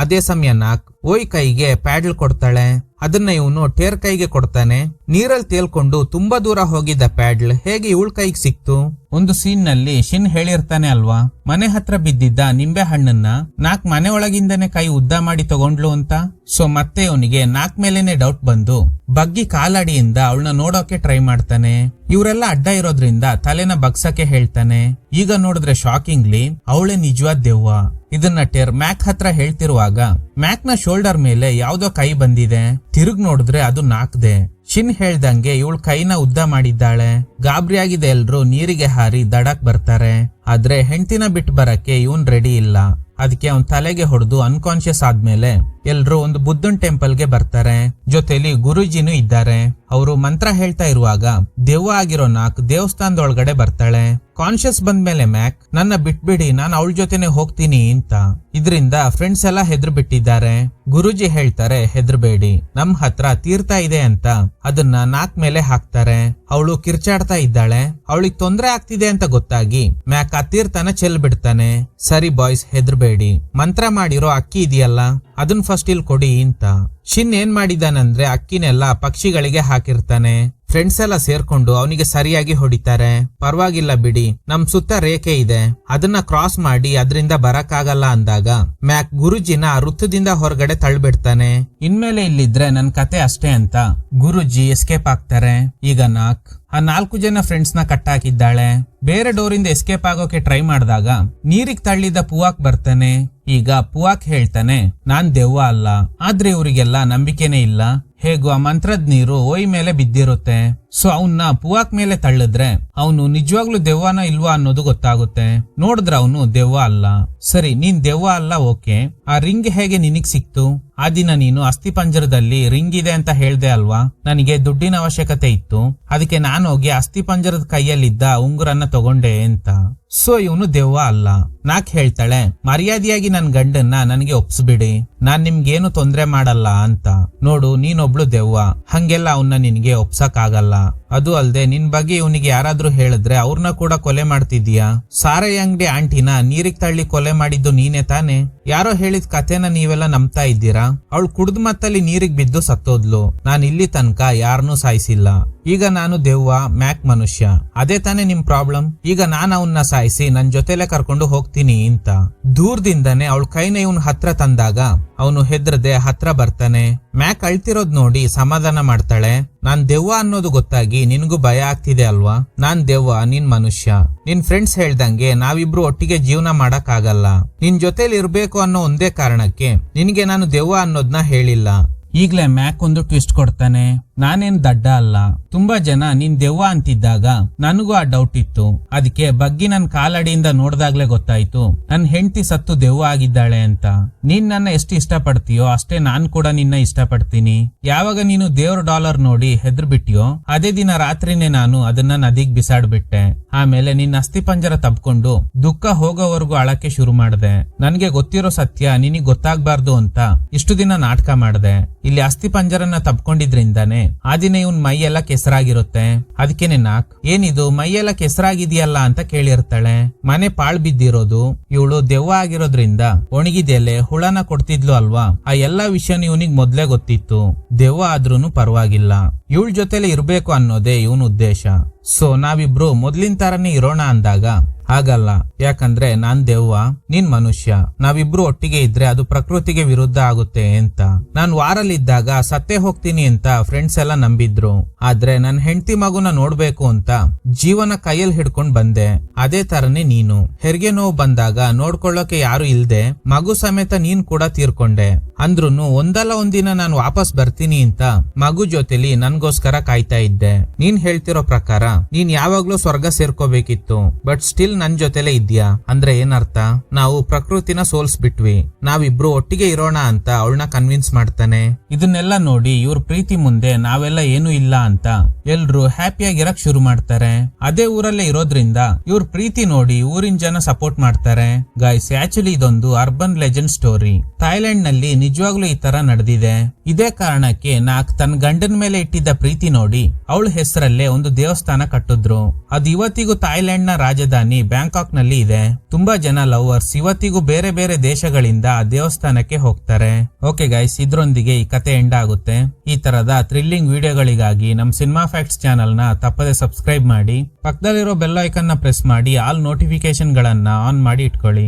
ಅದೇ ಸಮಯ ನಾಕ್ ಓಯ್ ಕೈಗೆ ಪ್ಯಾಡಲ್ ಕೊಡ್ತಾಳೆ. ಅದನ್ನ ಇವನು ಟೇರ್ ಕೈಗೆ ಕೊಡ್ತಾನೆ. ನೀರಲ್ಲಿ ತೇಲ್ಕೊಂಡು ತುಂಬಾ ದೂರ ಹೋಗಿದ್ದ ಪ್ಯಾಡಲ್ ಹೇಗೆ ಇವಳ ಕೈಗೆ ಸಿಕ್ತು? ಒಂದು ಸೀನ್ ನಲ್ಲಿ ಶಿನ್ ಹೇಳಿರ್ತಾನೆ ಅಲ್ವಾ, ಮನೆ ಹತ್ರ ಬಿದ್ದಿದ್ದ ನಿಂಬೆ ಹಣ್ಣನ್ನ ನಾಕ್ ಮನೆ ಒಳಗಿಂದನೇ ಕೈ ಉದ್ದ ಮಾಡಿ ತಗೊಂಡ್ಲು ಅಂತ. ಸೊ ಮತ್ತೆ ಇವನಿಗೆ ನಾಕ್ ಮೇಲೇನೆ ಡೌಟ್ ಬಂದು ಬಗ್ಗಿ ಕಾಲಡಿಯಿಂದ ಅವಳನ್ನ ನೋಡೋಕೆ ಟ್ರೈ ಮಾಡ್ತಾನೆ. ಇವರೆಲ್ಲ ಅಡ್ಡ ಇರೋದ್ರಿಂದ ತಲೆನ ಬಗ್ಸಕ್ಕೆ ಹೇಳ್ತಾನೆ. ಈಗ ನೋಡಿದ್ರೆ ಶಾಕಿಂಗ್ಲಿ ಅವಳೇ ನಿಜವಾದ ದೆವ್ವ. ಇದನ್ನ ಟೆರ್ ಮ್ಯಾಕ್ ಹತ್ರ ಹೇಳ್ತಿರುವಾಗ ಮ್ಯಾಕ್ ನ ಶೋಲ್ಡರ್ ಮೇಲೆ ಯಾವ್ದೋ ಕೈ ಬಂದಿದೆ. ತಿರುಗ್ ನೋಡಿದ್ರೆ ಅದು ನಾಕ್ದೆ. ಶಿನ್ ಹೇಳ್ದಂಗೆ ಇವಳು ಕೈನ ಉದ್ದ ಮಾಡಿದ್ದಾಳೆ. ಗಾಬರಿಯಾಗಿದೆ ಎಲ್ರು ನೀರಿಗೆ ಹಾರಿ ದಡಕ್ ಬರ್ತಾರೆ. ಆದ್ರೆ ಹೆಂಡ್ತಿನ ಬಿಟ್ಟು ಬರಕ್ಕೆ ಇವನ್ ರೆಡಿ ಇಲ್ಲ. ಅದಕ್ಕೆ ಅವನ್ ತಲೆಗೆ ಹೊಡೆದು ಅನ್ಕಾನ್ಶಿಯಸ್ ಆದ್ಮೇಲೆ ಎಲ್ರು ಒಂದು ಬುದ್ಧನ್ ಟೆಂಪಲ್ಗೆ ಬರ್ತಾರೆ. ಜೊತೆಲಿ ಗುರುಜಿನೂ ಇದ್ದಾರೆ. ಅವರು ಮಂತ್ರ ಹೇಳ್ತಾ ಇರುವಾಗ ದೆವ್ವ ಆಗಿರೋ ನಾಕ್ ದೇವಸ್ಥಾನದೊಳಗಡೆ ಬರ್ತಾಳೆ. ಕಾನ್ಶಿಯಸ್ ಬಂದ್ಮೇಲೆ ಮ್ಯಾಕ್ ನನ್ನ ಬಿಟ್ಬಿಡಿ, ನಾನು ಅವಳ ಜೊತೆನೆ ಹೋಗ್ತೀನಿ ಅಂತ. ಇದರಿಂದ ಫ್ರೆಂಡ್ಸ್ ಎಲ್ಲ ಹೆದ್ರು ಬಿಟ್ಟಿದ್ದಾರೆ. ಗುರುಜಿ ಹೇಳ್ತಾರೆ ಹೆದ್ರಬೇಡಿ, ನಮ್ ಹತ್ರ ತೀರ್ಥ ಇದೆ ಅಂತ ಅದನ್ನ ನಾಕ್ ಮೇಲೆ ಹಾಕ್ತಾರೆ. ಅವಳು ಕಿರ್ಚಾಡ್ತಾ ಇದ್ದಾಳೆ. ಅವಳಿಗೆ ತೊಂದ್ರೆ ಆಗ್ತಿದೆ ಅಂತ ಗೊತ್ತಾಗಿ ಮ್ಯಾಕ್ ಆ ತೀರ್ಥನ ಚೆಲ್ ಬಿಡ್ತಾನೆ. ಸರಿ ಬಾಯ್ಸ್, ಹೆದ್ರಬೇಡಿ, ಮಂತ್ರ ಮಾಡಿರೋ ಅಕ್ಕಿ ಇದೆಯಲ್ಲ ಅದನ್ ಫಸ್ಟ್ ಇಲ್ಲಿ ಕೊಡಿ ಅಂತ. ಶಿನ್ ಏನ್ ಮಾಡಿದಾನಂದ್ರೆ ಅಕ್ಕಿನೆಲ್ಲ ಪಕ್ಷಿಗಳಿಗೆ ಹಾಕಿರ್ತಾನೆ. ಫ್ರೆಂಡ್ಸ್ ಎಲ್ಲ ಸೇರ್ಕೊಂಡು ಅವನಿಗೆ ಸರಿಯಾಗಿ ಹೊಡಿತಾರೆ. ಪರವಾಗಿಲ್ಲ ಬಿಡಿ, ನಮ್ ಸುತ್ತ ರೇಖೆ ಇದೆ, ಅದನ್ನ ಕ್ರಾಸ್ ಮಾಡಿ ಅದರಿಂದ ಬರಕ್ಕಾಗಲ್ಲ ಅಂದಾಗ ಮ್ಯಾಕ್ ಗುರುಜಿನ ವೃತ್ತದಿಂದ ಹೊರಗಡೆ ತಳ್ಳಿಬಿಡ್ತಾನೆ. ಇನ್ಮೇಲೆ ಇಲ್ಲಿದ್ರೆ ನನ್ ಕತೆ ಅಷ್ಟೇ ಅಂತ ಗುರುಜಿ ಎಸ್ಕೇಪ್ ಆಗ್ತಾರೆ. ಈಗ ನಾಕ್ ಆ 4 ಜನ ಫ್ರೆಂಡ್ಸ್ ನ ಕಟ್ಟಾಕಿದ್ದಾಳೆ. ಬೇರೆ ಡೋರಿಂದ ಎಸ್ಕೇಪ್ ಆಗೋಕೆ ಟ್ರೈ ಮಾಡಿದಾಗ ನೀರಿಗ್ ತಳ್ಳಿದ ಪೂವಾಕ್ ಬರ್ತಾನೆ. ಈಗ ಪೂವಾಕ್ ಹೇಳ್ತಾನೆ ನಾನ್ ದೆವ್ವ ಅಲ್ಲ. ಆದ್ರೆ ಇವರಿಗೆಲ್ಲ ನಂಬಿಕೆನೇ ಇಲ್ಲ. ಹೇಗೂ ಆ ಮಂತ್ರದ ನೀರು ಓಯ್ ಮೇಲೆ ಬಿದ್ದಿರುತ್ತೆ. ಸೊ ಅವನ್ನ ಪೂವಾಕ್ ಮೇಲೆ ತಳ್ಳಿದ್ರೆ ಅವನು ನಿಜವಾಗ್ಲೂ ದೆವ್ವನ ಇಲ್ವಾ ಅನ್ನೋದು ಗೊತ್ತಾಗುತ್ತೆ. ನೋಡಿದ್ರೆ ಅವನು ದೆವ್ವ ಅಲ್ಲ. ಸರಿ, ನೀನ್ ದೆವ್ವ ಅಲ್ಲ, ಓಕೆ, ಆ ರಿಂಗ್ ಹೇಗೆ ನಿನಗ್ ಸಿಕ್ತು? ಆ ದಿನ ನೀನು ಅಸ್ಥಿ ಪಂಜರದಲ್ಲಿ ರಿಂಗ್ ಇದೆ ಅಂತ ಹೇಳ್ದೆ ಅಲ್ವಾ, ನನಗೆ ದುಡ್ಡಿನ ಅವಶ್ಯಕತೆ ಇತ್ತು, ಅದಕ್ಕೆ ನಾನು ಹೋಗಿ ಅಸ್ಥಿ ಪಂಜರದ ಕೈಯಲ್ಲಿದ್ದ ಉಂಗುರನ್ನ ತಗೊಂಡೆ ಅಂತ. ಸೊ ಇವನು ದೆವ್ವ ಅಲ್ಲ. ನಾಕ್ ಹೇಳ್ತಾಳೆ ಮರ್ಯಾದೆಯಾಗಿ ನನ್ ಗಂಡನ್ನ ನನಗೆ ಒಪ್ಸ್ಬಿಡಿ, ನಾನ್ ನಿಮ್ಗೇನು ತೊಂದ್ರೆ ಮಾಡಲ್ಲ ಅಂತ. ನೋಡು, ನೀನೊಬ್ಳು ದೆವ್ವ, ಹಂಗೆಲ್ಲ ಅವನ್ನ ನಿನ್ಗೆ ಒಪ್ಸಕ್ ಆಗಲ್ಲ. ಅದು ಅಲ್ದೆ ನಿನ್ ಬಗ್ಗೆ ಇವನಿಗೆ ಯಾರಾದ್ರೂ ಹೇಳಿದ್ರೆ ಅವ್ರನ್ನ ಕೂಡ ಕೊಲೆ ಮಾಡ್ತಿದ್ಯಾ. ಸಾರಾಯಿ ಅಂಗಡಿ ಆಂಟಿನ ನೀರಿಗ್ ತಳ್ಳಿ ಕೊಲೆ ಮಾಡಿದ್ದು ನೀನೇ ತಾನೆ? ಯಾರೋ ಹೇಳಿದ ಕತೆನ ನೀವೆಲ್ಲ ನಂಬ್ತಾ ಇದ್ದೀರಾ? ಅವಳು ಕುಡ್ದ್ ಮತ್ತಲ್ಲಿ ನೀರಿಗ್ ಬಿದ್ದು ಸತ್ತೋದ್ಲು. ನಾನ್ ಇಲ್ಲಿ ತನಕ ಯಾರನ್ನೂ ಸಾಯಿಸಿಲ್ಲ. ಈಗ ನಾನು ದೆವ್ವ, ಮ್ಯಾಕ್ ಮನುಷ್ಯ, ಅದೇ ತಾನೇ ನಿಮ್ ಪ್ರಾಬ್ಲಮ್. ಈಗ ನಾನ್ ಅವನ್ನ ಸಾಯಿಸಿ ನನ್ ಜೊತೆಲೆ ಕರ್ಕೊಂಡು ಹೋಗ್ತೀನಿ ಅಂತ. ದೂರದಿಂದನೆ ಅವಳ ಕೈನ ಇವನ್ ಹತ್ರ ತಂದಾಗ ಅವನು ಹೆದ್ರದೆ ಹತ್ರ ಬರ್ತಾನೆ. ಮ್ಯಾಕ್ ಅಳ್ತಿರೋದ್ ನೋಡಿ ಸಮಾಧಾನ ಮಾಡ್ತಾಳೆ. ನಾನ್ ದೆವ್ವ ಅನ್ನೋದು ಗೊತ್ತಾಗಿ ಆಗಿ ನಿನ್ಗೂ ಭಯ ಆಗ್ತಿದೆ ಅಲ್ವಾ? ನಾನ್ ದೆವ್ವ, ನೀನ್ ಮನುಷ್ಯ. ನಿನ್ ಫ್ರೆಂಡ್ಸ್ ಹೇಳ್ದಂಗೆ ನಾವಿಬ್ರು ಒಟ್ಟಿಗೆ ಜೀವನ ಮಾಡಕ್ ಆಗಲ್ಲ. ನಿನ್ ಜೊತೆಲಿ ಇರ್ಬೇಕು ಅನ್ನೋ ಒಂದೇ ಕಾರಣಕ್ಕೆ ನಿನ್ಗೆ ನಾನು ದೆವ್ವ ಅನ್ನೋದ್ನ ಹೇಳಿಲ್ಲ. ಈಗ್ಲೇ ಮ್ಯಾಕ್ ಒಂದು ಟ್ವಿಸ್ಟ್ ಕೊಡ್ತಾನೆ. ನಾನೇನ್ ದಡ್ಡ ಅಲ್ಲ. ತುಂಬಾ ಜನ ನೀನ್ ದೆವ್ವ ಅಂತಿದ್ದಾಗ ನನಗೂ ಆ ಡೌಟ್ ಇತ್ತು. ಅದಕ್ಕೆ ಬಗ್ಗಿ ನನ್ ಕಾಲಡಿಯಿಂದ ನೋಡ್ದಾಗ್ಲೇ ಗೊತ್ತಾಯ್ತು ನನ್ ಹೆಂಡತಿ ಸತ್ತು ದೆವ್ವ ಆಗಿದ್ದಾಳೆ ಅಂತ. ನೀನ್ ನನ್ನ ಎಷ್ಟು ಇಷ್ಟಪಡ್ತೀಯೋ ಅಷ್ಟೇ ನಾನ್ ಕೂಡ ನಿನ್ನ ಇಷ್ಟಪಡ್ತೀನಿ. ಯಾವಾಗ ನೀನು ದೇವ್ರ ಡಾಲರ್ ನೋಡಿ ಹೆದರ್ಬಿಟ್ಟಿಯೋ ಅದೇ ದಿನ ರಾತ್ರಿನೇ ನಾನು ಅದನ್ನ ನದಿಗ್ ಬಿಸಾಡ್ಬಿಟ್ಟೆ. ಆಮೇಲೆ ನಿನ್ನ ಅಸ್ಥಿ ಪಂಜರ ತಬ್ಕೊಂಡು ದುಃಖ ಹೋಗೋವರೆಗೂ ಅಳಕ್ಕೆ ಶುರು ಮಾಡ್ದೆ. ನನ್ಗೆ ಗೊತ್ತಿರೋ ಸತ್ಯ ನಿನಗ್ ಗೊತ್ತಾಗ್ಬಾರ್ದು ಅಂತ ಇಷ್ಟು ದಿನ ನಾಟಕ ಮಾಡ್ದೆ. ಇಲ್ಲಿ ಅಸ್ಥಿ ಪಂಜರನ ತಬ್ಕೊಂಡಿದ್ರಿಂದಾನೆ ಆ ದಿನ ಇವನ್ ಮೈಯೆಲ್ಲ ಕೆಸರಾಗಿರುತ್ತೆ. ಅದಕ್ಕೇನೆ ನಾಕ್ ಏನಿದು ಮೈಯೆಲ್ಲ ಕೆಸರಾಗಿದೆಯಲ್ಲ ಅಂತ ಕೇಳಿರ್ತಾಳೆ. ಮನೆ ಪಾಳ್ ಬಿದ್ದಿರೋದು, ಇವಳು ದೆವ್ವ ಆಗಿರೋದ್ರಿಂದ ಒಣಗಿದೆಲೆ ಹುಳನ ಕೊಡ್ತಿದ್ಲು ಅಲ್ವಾ? ಆ ಎಲ್ಲಾ ವಿಷಯ ಇವನಿಗ್ ಮೊದ್ಲೇ ಗೊತ್ತಿತ್ತು. ದೆವ್ವ ಆದ್ರೂನು ಪರವಾಗಿಲ್ಲ, ಇವಳ ಜೊತೆಲೆ ಇರ್ಬೇಕು ಅನ್ನೋದೇ ಇವನ್ ಉದ್ದೇಶ. ಸೊ ನಾವಿಬ್ರು ಮೊದ್ಲಿನ ತರನೇ ಇರೋಣ ಅಂದಾಗ ಹಾಗಲ್ಲ. ಯಾಕಂದ್ರೆ ನಾನ್ ದೆವ್ವ, ನೀನ್ ಮನುಷ್ಯ. ನಾವಿಬ್ರು ಒಟ್ಟಿಗೆ ಇದ್ರೆ ಅದು ಪ್ರಕೃತಿಗೆ ವಿರುದ್ಧ ಆಗುತ್ತೆ ಅಂತ. ನಾನ್ ವಾರಲ್ಲಿದ್ದಾಗ ಸತ್ತೇ ಹೋಗ್ತೀನಿ ಅಂತ ಫ್ರೆಂಡ್ಸ್ ಎಲ್ಲ ನಂಬಿದ್ರು. ಆದ್ರೆ ನನ್ ಹೆಂಡತಿ ಮಗುನ ನೋಡ್ಬೇಕು ಅಂತ ಜೀವನ ಕೈಯಲ್ಲಿ ಹಿಡ್ಕೊಂಡ್ ಬಂದೆ. ಅದೇ ತರನೇ ನೀನು ಹೆರಿಗೆ ನೋವು ಬಂದಾಗ ನೋಡ್ಕೊಳ್ಳೋಕೆ ಯಾರು ಇಲ್ದೆ ಮಗು ಸಮೇತ ನೀನ್ ಕೂಡ ತೀರ್ಕೊಂಡೆ. ಅಂದ್ರೂನು ಒಂದಲ್ಲ ಒಂದಿನ ನಾನು ವಾಪಸ್ ಬರ್ತೀನಿ ಅಂತ ಮಗು ಜೊತೆಲಿ ನನ್ಗೋಸ್ಕರ ಕಾಯ್ತಾ ಇದ್ದೆ. ನೀನ್ ಹೇಳ್ತಿರೋ ಪ್ರಕಾರ ನೀನ್ ಯಾವಾಗ್ಲೂ ಸ್ವರ್ಗ ಸೇರ್ಕೋಬೇಕಿತ್ತು, ಬಟ್ ಸ್ಟಿಲ್ ನನ್ ಜೊತೆಲೆ ಇದ್ಯಾ. ಅಂದ್ರೆ ಏನರ್ಥ? ನಾವು ಪ್ರಕೃತಿನ ಸೋಲ್ಸ್ಬಿಟ್ವಿ, ನಾವಿಬ್ರು ಒಟ್ಟಿಗೆ ಇರೋಣ ಅಂತ ಅವಳನ್ನ ಕನ್ವಿನ್ಸ್ ಮಾಡ್ತಾನೆ. ಇದನ್ನೆಲ್ಲ ನೋಡಿ ಇವ್ರ ಪ್ರೀತಿ ಮುಂದೆ ನಾವೆಲ್ಲ ಏನು ಇಲ್ಲ ಅಂತ ಎಲ್ರು ಹ್ಯಾಪಿಯಾಗಿರಕ್ ಶುರು ಮಾಡ್ತಾರೆ. ಅದೇ ಊರಲ್ಲೇ ಇರೋದ್ರಿಂದ ಇವ್ರ ಪ್ರೀತಿ ನೋಡಿ ಊರಿನ ಜನ ಸಪೋರ್ಟ್ ಮಾಡ್ತಾರೆ. ಗೈಸ್, ಆಕ್ಚುಲಿ ಇದೊಂದು ಅರ್ಬನ್ ಲೆಜೆಂಡ್ ಸ್ಟೋರಿ. ಥೈಲ್ಯಾಂಡ್ ನಲ್ಲಿ ನಿಜವಾಗ್ಲೂ ಈ ತರ ನಡೆದಿದೆ. ಇದೇ ಕಾರಣಕ್ಕೆ ನಾಕ್ ತನ್ನ ಗಂಡನ ಮೇಲೆ ಇಟ್ಟಿದ್ದ ಪ್ರೀತಿ ನೋಡಿ ಅವಳ ಹೆಸರಲ್ಲೇ ಒಂದು ದೇವಸ್ಥಾನ ಕಟ್ಟಿದ್ರು. ಅದು ಇವತ್ತಿಗೂ ಥೈಲ್ಯಾಂಡ್ ನ ರಾಜಧಾನಿ ಬ್ಯಾಂಕಾಕ್ ನಲ್ಲಿ ಇದೆ. ತುಂಬಾ ಜನ ಲವರ್ಸ್ ಇವತ್ತಿಗೂ ಬೇರೆ ಬೇರೆ ದೇಶಗಳಿಂದ ಆ ದೇವಸ್ಥಾನಕ್ಕೆ ಹೋಗ್ತಾರೆ. ಓಕೆ ಗೈಸ್, ಇದ್ರೊಂದಿಗೆ ಈ ಕತೆ ಎಂಡ್ ಆಗುತ್ತೆ. ಈ ತರದ ಥ್ರಿಲ್ಲಿಂಗ್ ವಿಡಿಯೋಗಳಿಗಾಗಿ ನಮ್ ಸಿನಿಮಾ ಫ್ಯಾಕ್ಟ್ಸ್ ಚಾನಲ್ ನ ತಪ್ಪದೆ ಸಬ್ಸ್ಕ್ರೈಬ್ ಮಾಡಿ. ಪಕ್ಕದಲ್ಲಿರೋ ಬೆಲ್ ಐಕನ್ ನ ಪ್ರೆಸ್ ಮಾಡಿ ಆಲ್ ನೋಟಿಫಿಕೇಶನ್ ಗಳನ್ನ ಆನ್ ಮಾಡಿ ಇಟ್ಕೊಳ್ಳಿ.